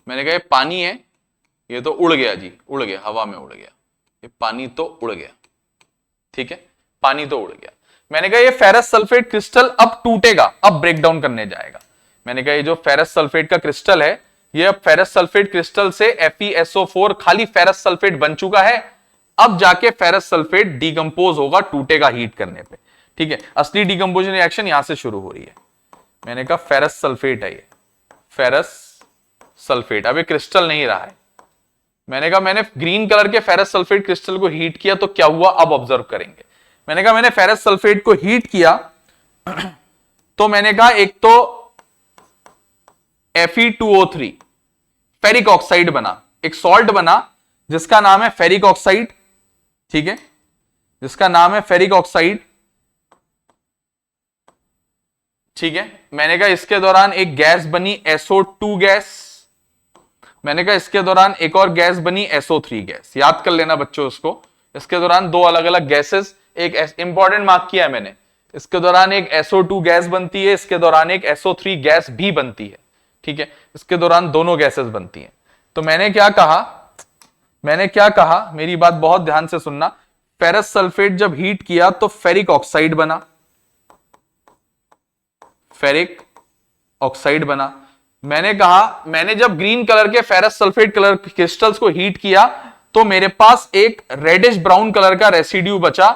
मैंने कहा ये पानी है, ये तो उड़ गया जी, उड़ गया, हवा में उड़ गया, ये पानी तो उड़ गया, ठीक है, पानी तो उड़ गया। मैंने कहा ये फेरस सल्फेट क्रिस्टल अब टूटेगा, अब ब्रेक डाउन करने जाएगा। मैंने कहा ये जो फेरस सल्फेट का क्रिस्टल है, ये अब फेरस सल्फेट क्रिस्टल से FeSO4 खाली फेरस सल्फेट बन चुका है, अब जाके फेरस सल्फेट डिकंपोज होगा, टूटेगा हीट करने पे, ठीक है। असली डिकंपोजिशन रिएक्शन यहां से शुरू हो रही है। मैंने कहा फेरस सल्फेट है ये, फेरस सल्फेट, अब ये क्रिस्टल नहीं रहा है। मैंने कहा मैंने ग्रीन कलर के फेरस सल्फेट क्रिस्टल को हीट किया तो क्या हुआ, अब ऑब्जर्व करेंगे। मैंने कहा मैंने फेरस सल्फेट को हीट किया तो मैंने कहा एक तो Fe2O3 फेरिक ऑक्साइड बना, एक सॉल्ट बना जिसका नाम है फेरिक ऑक्साइड, ठीक है, जिसका नाम है फेरिक ऑक्साइड, ठीक है। मैंने कहा इसके दौरान एक गैस बनी SO2 गैस, मैंने कहा इसके दौरान एक और गैस बनी SO3 गैस। याद कर लेना बच्चों इसको, इसके दौरान 2 अलग अलग गैसेस, एक इंपॉर्टेंट मार्क किया है मैंने, इसके दौरान एक SO2 गैस बनती है, इसके दौरान एक SO3 गैस भी बनती है, ठीक है, इसके दौरान दोनों गैसेस बनती हैं। तो मैंने क्या कहा, मेरी बात बहुत ध्यान से सुनना, फेरस सल्फेट जब हीट किया तो फेरिक ऑक्साइड बना, फेरिक ऑक्साइड बना। मैंने कहा मैंने जब ग्रीन कलर के फेरस सल्फेट कलर क्रिस्टल्स को हीट किया तो मेरे पास एक रेडिश ब्राउन कलर का रेसिड्यू बचा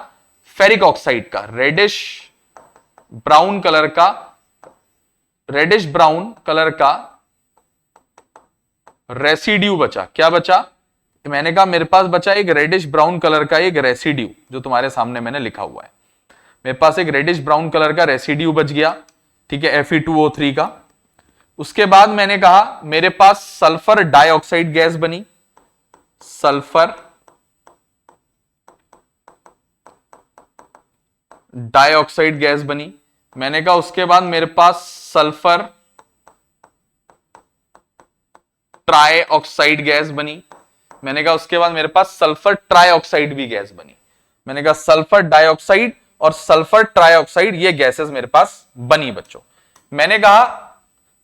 फेरिक ऑक्साइड का, रेडिश ब्राउन कलर का, रेडिश ब्राउन कलर का रेसिड्यू बचा। क्या बचा? मैंने कहा मेरे पास बचा एक रेडिश ब्राउन कलर का एक रेसिड्यू, जो तुम्हारे सामने मैंने लिखा हुआ है। मेरे पास एक रेडिश ब्राउन कलर का रेसिड्यू बच गया, ठीक है, Fe2O3 का। उसके बाद मैंने कहा मेरे पास सल्फर डाइऑक्साइड गैस बनी, सल्फर डाइऑक्साइड गैस बनी। मैंने कहा उसके बाद मेरे पास सल्फर ट्राई ऑक्साइड गैस बनी। मैंने कहा उसके बाद मेरे पास सल्फर ट्राई ऑक्साइड भी गैस बनी। मैंने कहा सल्फर डाइऑक्साइड और सल्फर ट्राइऑक्साइड ये गैसेस मेरे पास बनी बच्चों। मैंने कहा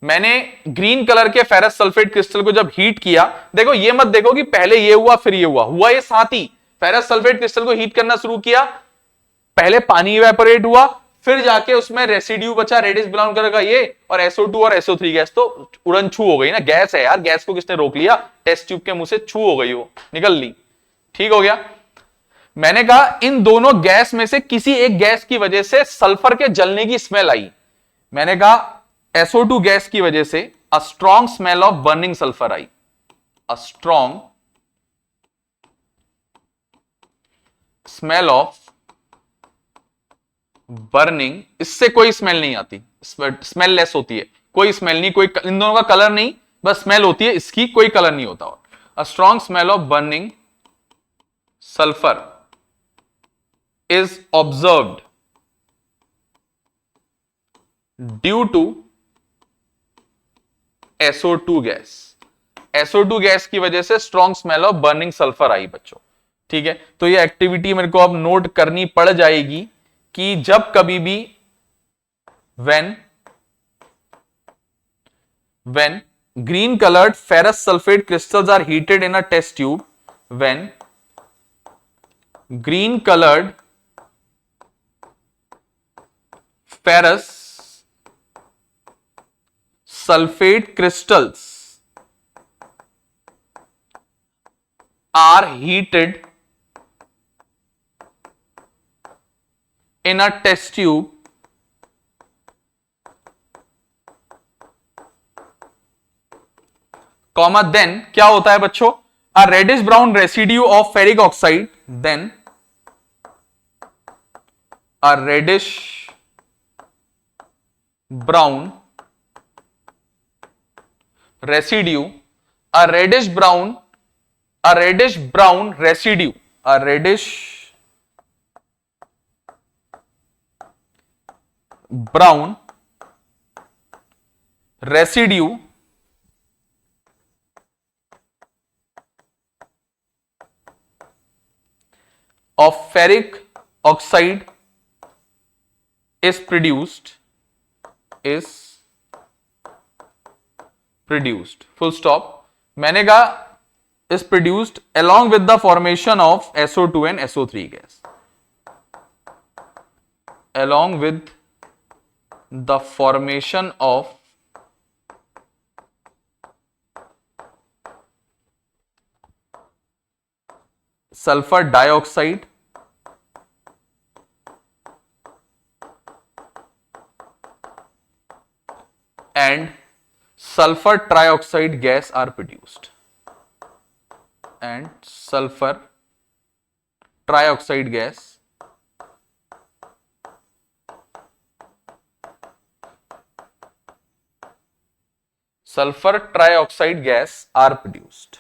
मैंने ग्रीन कलर के फेरस सल्फेट क्रिस्टल को जब हीट किया, देखो ये मत देखो कि पहले ये हुआ फिर ये हुआ ये साथ ही। फेरस सल्फेट क्रिस्टल को हीट करना शुरू किया, पहले पानी इवेपोरेट हुआ, फिर जाके उसमें रेसिड्यू बचा रेडिश ब्राउन कलर का ये, और SO2 और SO3 गैस तो उड़न छू हो गई ना, गैस है यार, गैस को किसने रोक लिया? टेस्ट ट्यूब के मुंह से छू हो गई, वो निकल ली, ठीक हो गया। मैंने कहा इन दोनों गैस में से किसी एक गैस की वजह से सल्फर के जलने की स्मेल आई। मैंने कहा SO2 गैस की वजह से अ strong smell of burning sulphur I, a strong smell of burning. इससे कोई स्मेल नहीं आती, स्मेल लेस होती है, कोई स्मेल नहीं, कोई इन दोनों का कलर नहीं, बस स्मेल होती है, इसकी कोई कलर नहीं होता। A strong smell of burning sulphur is observed due to SO2 gas. SO2 gas की वजह से strong smell of burning sulphur आई बच्चों, ठीक है। तो ये एक्टिविटी मेरे को अब नोट करनी पड़ जाएगी कि जब कभी भी when green colored ferrous sulfate crystals are heated in a test tube, when green colored ferrous sulfate crystals are heated in a test tube, comma then क्या होता है बच्चों? a reddish brown residue of ferric oxide, then a reddish brown residue, a reddish brown residue, a reddish brown residue of ferric oxide is produced, full stop। मैंने कहा is produced along with the formation of SO2 and SO3 gas, along with the formation of sulfur dioxide and sulfur trioxide gas are produced, and sulfur trioxide gas are produced।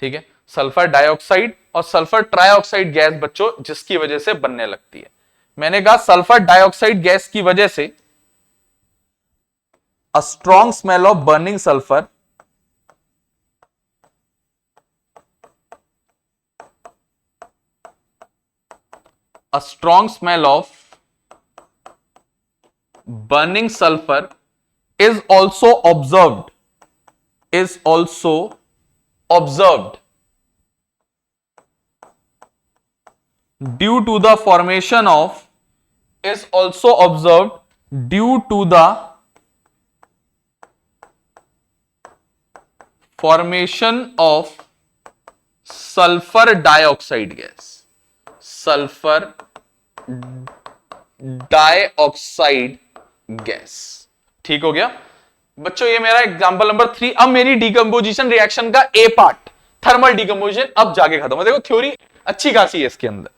ठीक है, sulphur dioxide और sulphur trioxide gas बच्चों जिसकी वजह से बनने लगती है। मैंने कहा सल्फर डाइऑक्साइड गैस की वजह से अ strong smell of burning sulphur, a strong smell of burning sulfur is also observed, due to the formation of, is also observed due to the formation of sulphur dioxide gas, sulphur dioxide gas. ठीक हो गया बच्चों, ये मेरा example number 3। अब मेरी decomposition reaction का ए part, thermal decomposition, अब जाके खत्म है। देखो थ्योरी अच्छी खासी है इसके अंदर।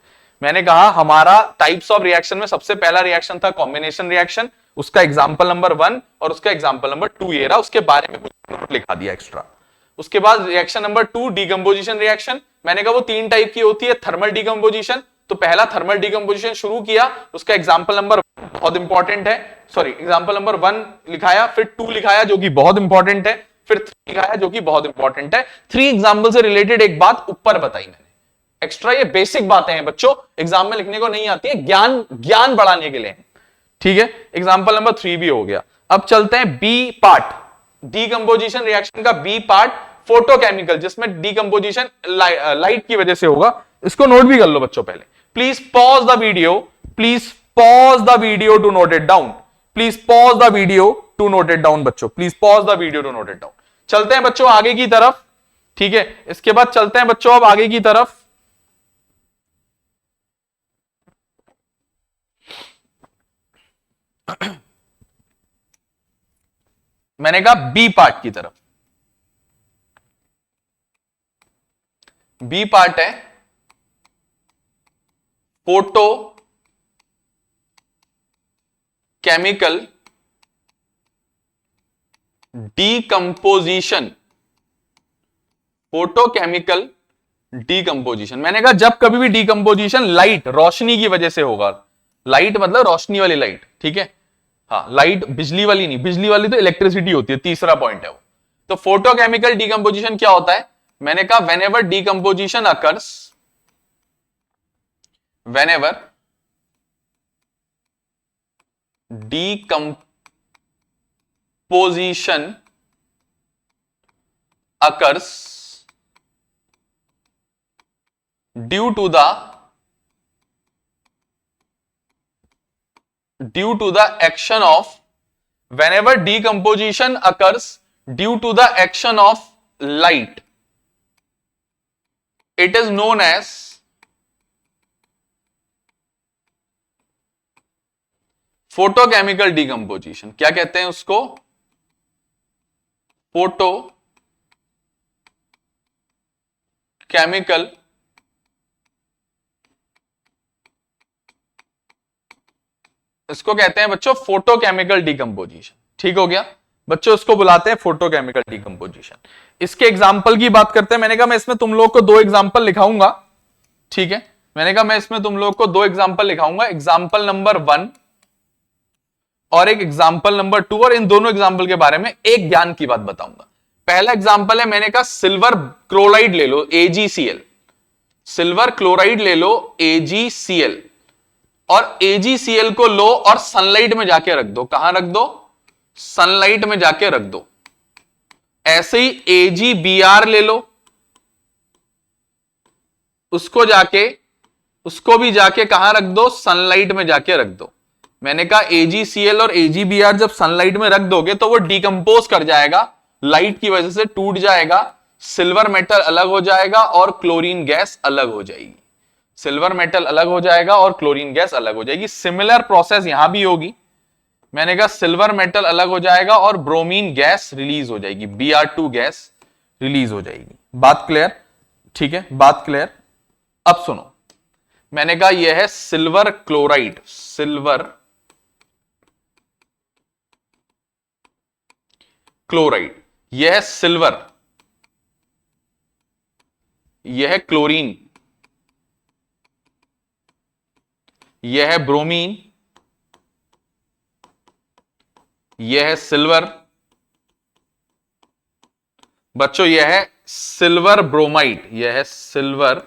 मैंने कहा हमारा टाइप्स ऑफ रिएक्शन में सबसे पहला रिएक्शन था कॉम्बिनेशन रिएक्शन, उसका एग्जांपल नंबर 1 और उसका एग्जांपल नंबर 2 ये रहा, उसके बारे में कुछ नोट लिखा दिया एक्स्ट्रा। उसके बाद रिएक्शन नंबर 2 डिकम्पोजिशन रिएक्शन, मैंने कहा वो 3 टाइप की होती है। थर्मल डिकम्पोजिशन, तो पहला थर्मल डिकम्पोजिशन शुरू किया, उसका एग्जांपल नंबर बहुत इंपॉर्टेंट है, सॉरी एग्जांपल नंबर 1 लिखाया, फिर 2 लिखाया जो कि बहुत इंपॉर्टेंट है, फिर 3 लिखाया जो कि बहुत इंपॉर्टेंट है। 3 एग्जांपल से रिलेटेड एक बात ऊपर बताई मैंने एक्स्ट्रा, ये बेसिक बातें हैं बच्चों, एग्जाम में लिखने को नहीं आती है, ज्ञान बढ़ाने के लिए। ठीक है, एग्जांपल नंबर 3 भी हो गया। अब चलते हैं बी पार्ट, डिकम्पोजिशन रिएक्शन का बी पार्ट, फोटोकेमिकल, जिसमें डिकम्पोजिशन लाइट की वजह से होगा। इसको नोट भी कर लो बच्चों पहले। Please pause the video, please pause the video to note it down, please pause the video to note it down बच्चों, please pause the video to note it down. चलते हैं बच्चों आगे की तरफ। ठीक है, इसके बाद चलते हैं बच्चों अब आगे की तरफ। मैंने कहा बी पार्ट की तरफ। बी पार्ट है photo chemical decomposition, photochemical decomposition. मैंने कहा जब कभी भी डीकंपोजिशन लाइट, रोशनी की वजह से होगा, लाइट मतलब रोशनी वाली लाइट, ठीक है, हाँ लाइट बिजली वाली नहीं, बिजली वाली तो इलेक्ट्रिसिटी होती है, तीसरा पॉइंट है वो। तो फोटोकेमिकल डीकंपोजिशन क्या होता है? मैंने कहा whenever decomposition occurs, whenever decomposition occurs due to the action of, whenever decomposition occurs due to the action of light, it is known as photochemical decomposition. क्या कहते हैं उसको? फोटो केमिकल इसको कहते हैं बच्चों फोटोकेमिकल डीकंपोजिशन। ठीक हो गया बच्चों, इसको बुलाते हैं फोटोकेमिकल डीकंपोजिशन। इसके एग्जांपल की बात करते हैं। मैंने कहा मैं इसमें तुम लोग को 2 एग्जांपल लिखाऊंगा, ठीक है, मैंने कहा मैं इसमें तुम लोग को 2 एग्जांपल लिखाऊंगा, एग्जांपल नंबर 1 और एक एग्जांपल नंबर 2, और इन दोनों एग्जांपल के बारे में एक ज्ञान की बात बताऊंगा। पहला एग्जांपल है, मैंने कहा सिल्वर क्लोराइड ले लो, AgCl, सिल्वर क्लोराइड ले लो AgCl, और AgCl को लो और सनलाइट में जाके रख दो। कहां रख दो? सनलाइट में जाके रख दो। ऐसे ही AgBr ले लो, उसको भी जाके कहां रख दो? सनलाइट में जाके रख दो। मैंने कहा AgCl और AgBr जब सनलाइट में रख दोगे तो वो डिकम्पोज कर जाएगा, लाइट की वजह से टूट जाएगा, सिल्वर मेटल अलग हो जाएगा और क्लोरीन गैस अलग हो जाएगी। सिल्वर मेटल अलग हो जाएगा और क्लोरीन गैस अलग हो जाएगी। सिमिलर प्रोसेस यहां भी होगी। मैंने कहा सिल्वर मेटल अलग हो जाएगा और ब्रोमीन गैस रिलीज हो जाएगी, Br2 गैस रिलीज हो जाएगी। बात क्लियर? ठीक है, बात क्लियर। अब सुनो, मैंने कहा यह है सिल्वर क्लोराइड, सिल्वर क्लोराइड, यह है सिल्वर, यह है क्लोरीन, यह है ब्रोमीन, यह है सिल्वर। बच्चों यह है सिल्वर ब्रोमाइड, यह है सिल्वर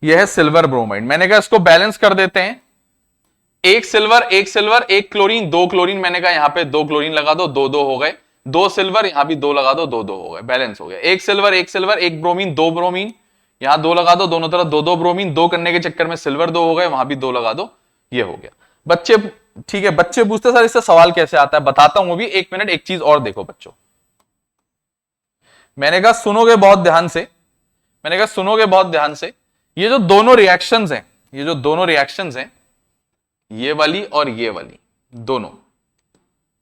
यह है सिल्वर ब्रोमाइड। मैंने कहा इसको बैलेंस कर देते हैं, एक सिल्वर एक क्लोरीन, 2 क्लोरीन, मैंने कहा यहां पे 2 क्लोरीन लगा दो, 2 2 हो गए, 2 सिल्वर, यहां भी 2 लगा दो, 2 2 हो गए, बैलेंस हो गया। एक सिल्वर एक ब्रोमीन, 2 ब्रोमीन, यहां 2 लगा दो, दोनों तरफ 2 2 ब्रोमीन, 2 करने के चक्कर में सिल्वर 2 हो गए, वहां भी 2 लगा दो, ये हो गया। बच्चे, ठीक है, बच्चे पूछते सर इससे सवाल कैसे आता है, बताता हूं अभी, एक मिनट। एक चीज और देखो बच्चों, मैंने कहा सुनोगे बहुत ध्यान से, मैंने कहा सुनोगे बहुत ध्यान से। ये जो दोनों रिएक्शंस हैं, ये जो दोनों रिएक्शंस हैं, ये वाली और ये वाली दोनों,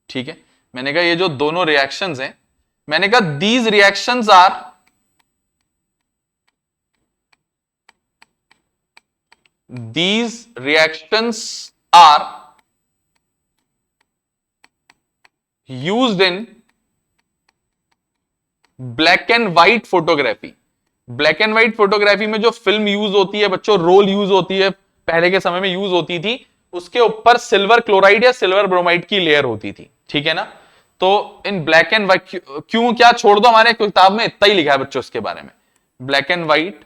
ठीक है, मैंने कहा ये जो दोनों रिएक्शंस हैं, मैंने कहा these reactions are these reactions are used in black and white photography. Black and white photography में जो फिल्म यूज होती है बच्चों, रोल यूज होती है, पहले के समय में यूज होती थी, उसके ऊपर सिल्वर क्लोराइड या सिल्वर ब्रोमाइड की लेयर होती थी, ठीक है ना। तो इन ब्लैक एंड व्हाइट, क्यों क्या छोड़ दो, हमारे किताब में इतना ही लिखा है बच्चों इसके बारे में, ब्लैक एंड व्हाइट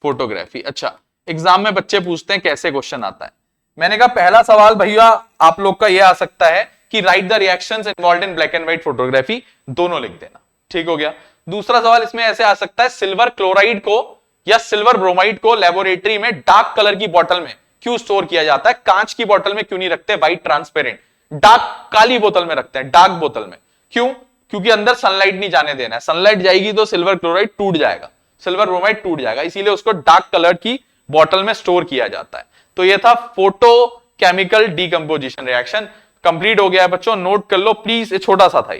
फोटोग्राफी। अच्छा, एग्जाम में बच्चे पूछते हैं कैसे क्वेश्चन आता है। मैंने कहा पहला सवाल भैया आप लोग का यह आ सकता है कि right the reactions involved in black and white photography, दोनों लिख देना, ठीक हो गया। दूसरा सवाल इसमें ऐसे आ सकता है, सिल्वर क्लोराइड को या सिल्वर ब्रोमाइड को लेबोरेटरी में डार्क कलर की बोतल में क्यों स्टोर किया जाता है, कांच की बोतल में क्यों नहीं रखते, व्हाइट ट्रांसपेरेंट, डार्क काली बोतल में रखते हैं, डार्क बोतल में क्यों, क्योंकि अंदर सनलाइट नहीं जाने देना है, सनलाइट जाएगी तो सिल्वर क्लोराइड टूट जाएगा, सिल्वर ब्रोमाइड टूट जाएगा, इसीलिए उसको डार्क कलर की बोतल में स्टोर किया जाता है। तो ये था photo chemical decomposition reaction. Complete हो गया है बच्चों, नोट कर लो प्लीज, ये छोटा सा था।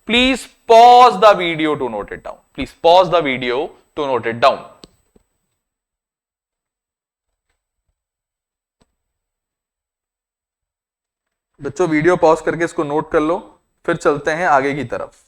Please pause the video to note it down, please pause the video to note it down. बच्चों वीडियो पॉज करके इसको नोट कर लो, फिर चलते हैं आगे की तरफ।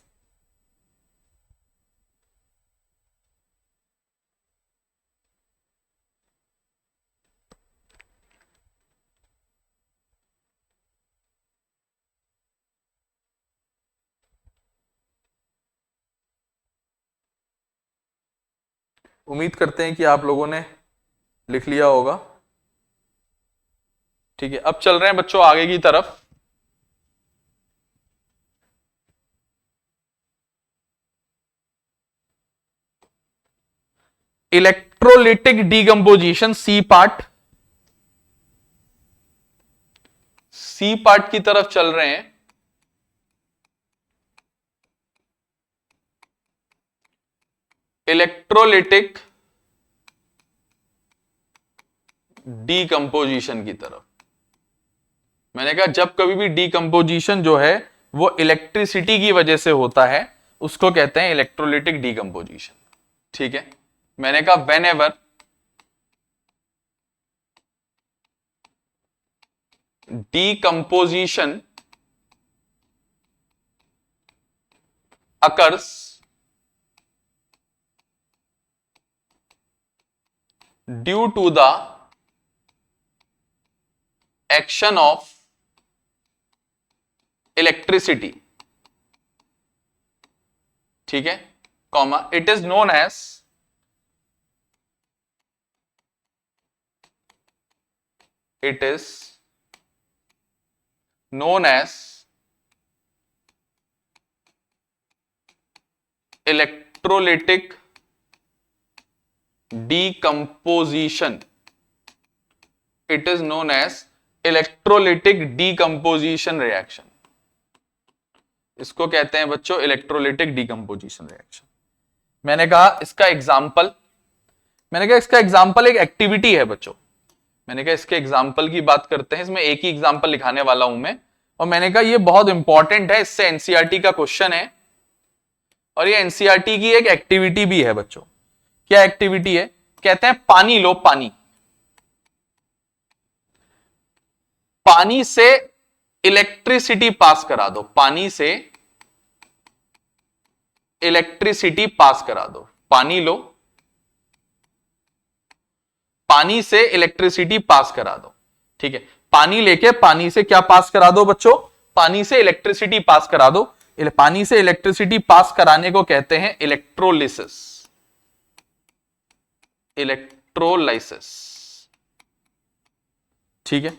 उम्मीद करते हैं कि आप लोगों ने लिख लिया होगा, ठीक है। अब चल रहे हैं बच्चों आगे की तरफ। Electrolytic decomposition, C part, C part की तरफ चल रहे हैं। इलेक्ट्रोलिटिक डीकंपोजिशन की तरफ। मैंने कहा जब कभी भी डीकंपोजिशन जो है वो इलेक्ट्रिसिटी की वजह से होता है, उसको कहते हैं इलेक्ट्रोलिटिक डीकंपोजिशन, ठीक है। मैंने कहा when ever decomposition occurs due to the action of electricity, ठीक है, comma, it is known as electrolytic decomposition, it is known as electrolytic decomposition reaction, इसको कहते हैं बच्चों इलेक्ट्रोलिटिक डीकंपोजिशन रिएक्शन। मैंने कहा इसका एग्जाम्पल, मैंने कहा इसका एग्जाम्पल एक एक्टिविटी है बच्चों, मैंने कहा इसके एग्जाम्पल की बात करते हैं, इसमें एक ही एग्जाम्पल लिखाने वाला हूं मैं, और मैंने कहा ये बहुत इंपॉर्टेंट है, इससे एनसीईआरटी का क्वेश्चन है, और ये एनसीईआरटी की एक एक्टिविटी भी है बच्चों। क्या एक्टिविटी है, कहते हैं पानी लो, पानी, पानी से इलेक्ट्रिसिटी पास करा दो, पानी से इलेक्ट्रिसिटी पास करा दो, पानी लो, पानी से इलेक्ट्रिसिटी पास करा दो, ठीक है। पानी लेके पानी से क्या पास करा दो बच्चों, पानी से इलेक्ट्रिसिटी पास करा दो। पानी से इलेक्ट्रिसिटी पास कराने को कहते हैं इलेक्ट्रोलिसिस, इलेक्ट्रोलाइसिस, ठीक है।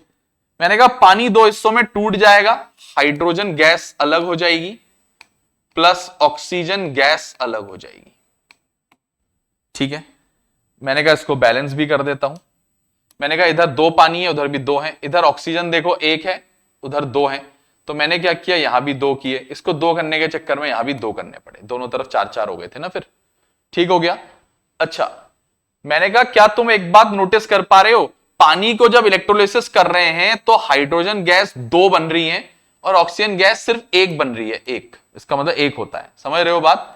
मैंने कहा पानी दो हिस्सों में टूट जाएगा, हाइड्रोजन गैस अलग हो जाएगी प्लस ऑक्सीजन गैस अलग हो जाएगी, ठीक है। मैंने कहा इसको बैलेंस भी कर देता हूं। मैंने कहा इधर 2 पानी है, उधर भी 2 है, इधर ऑक्सीजन देखो 1 है, उधर 2 है, तो मैंने क्या किया, यहां भी 2 किए, इसको 2 करने के चक्कर में यहां भी 2 करने पड़े, दोनों तरफ 4-4 हो गए थे ना फिर, ठीक हो गया। अच्छा, मैंने कहा क्या तुम एक बात नोटिस कर पा रहे हो, पानी को जब इलेक्ट्रोलिसिस कर रहे हैं तो हाइड्रोजन गैस 2 बन रही है और ऑक्सीजन गैस सिर्फ 1 बन रही है, 1, इसका मतलब 1 होता है, समझ रहे हो बात।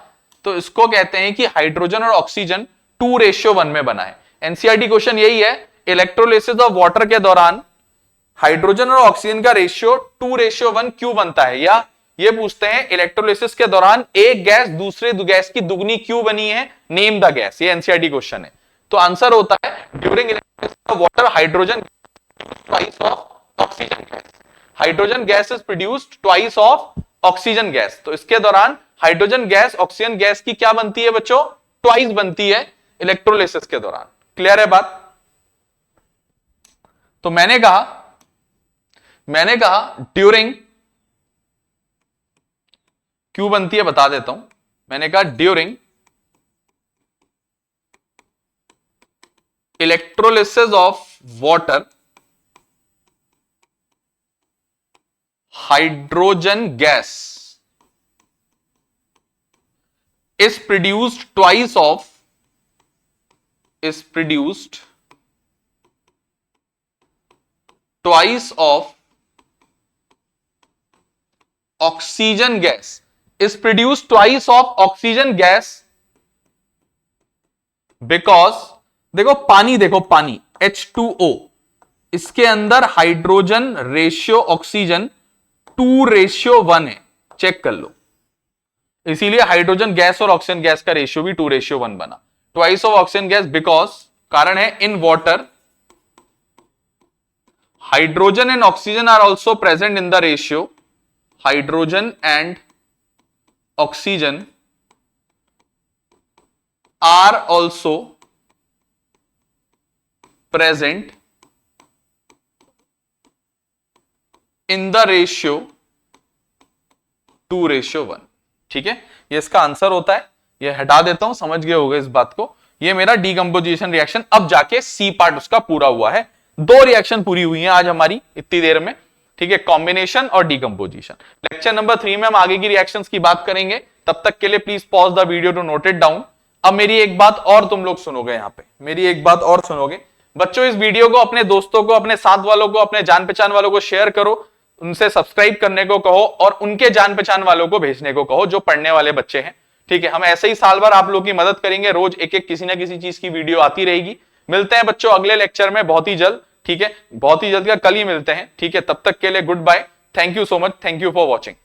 तो इसको कहते हैं कि हाइड्रोजन और ऑक्सीजन 2:1 में बना है। एनसीईआरटी क्वेश्चन यही है, इलेक्ट्रोलिसिस ऑफ वाटर के दौरान हाइड्रोजन और ऑक्सीजन का रेशियो 2:1 क्यों बनता है, या ये पूछते हैं इलेक्ट्रोलिसिस के दौरान एक गैस दूसरे गैस की दुगनी क्यों बनी है, नेम द गैस, ये एनसीईआरटी क्वेश्चन है। तो आंसर होता है during electrolysis of water hydrogen twice of oxygen gas, hydrogen gas is produced twice of oxygen gas. तो इसके दौरान हाइड्रोजन गैस ऑक्सीजन गैस की क्या बनती है बच्चों, ट्वाइस बनती है इलेक्ट्रोलिसिस के दौरान। क्लियर है बात। तो मैंने कहा ड्यूरिंग, क्यों बनती है बता देता हूं, मैंने कहा during electrolysis of water hydrogen gas is produced twice of oxygen gas, is produced twice of oxygen gas because देखो पानी H2O, इसके अंदर हाइड्रोजन रेशियो ऑक्सीजन 2:1 है, चेक कर लो, इसीलिए हाइड्रोजन गैस और ऑक्सीजन गैस का रेशियो भी 2:1 बना, twice of oxygen gas, because कारण है in water hydrogen and oxygen are also present in the ratio, hydrogen and oxygen are also present in the ratio 2:1। ठीक है, ये इसका आंसर होता है, ये हटा देता हूं, समझ गए होगे इस बात को। ये मेरा डीकंपोजिशन रिएक्शन, अब जाके सी पार्ट उसका पूरा हुआ है, 2 रिएक्शन पूरी हुई हैं आज हमारी इतनी देर में, ठीक है, कॉम्बिनेशन और डीकंपोजिशन। लेक्चर नंबर 3 में हम आगे की रिएक्शंस की बात करेंगे, तब तक के लिए please pause the video to note it down. अब मेरी एक बात और तुम लोग सुनोगे, यहां पे मेरी एक बात और सुनोगे बच्चों, इस वीडियो को अपने दोस्तों को, अपने साथ वालों को, अपने जान पहचान वालों को शेयर करो, उनसे सब्सक्राइब करने को कहो और उनके जान पहचान वालों को भेजने को कहो जो पढ़ने वाले बच्चे हैं। ठीक है, हम ऐसे ही साल भर आप लोग की मदद करेंगे, रोज एक एक किसी ना किसी चीज की वीडियो आती रहेगी। मिलते हैं बच्चों अगले लेक्चर में बहुत ही जल्द, ठीक है, बहुत ही जल्द, कल ही मिलते हैं, ठीक है, तब तक के लिए goodbye, thank you so much, thank you for watching.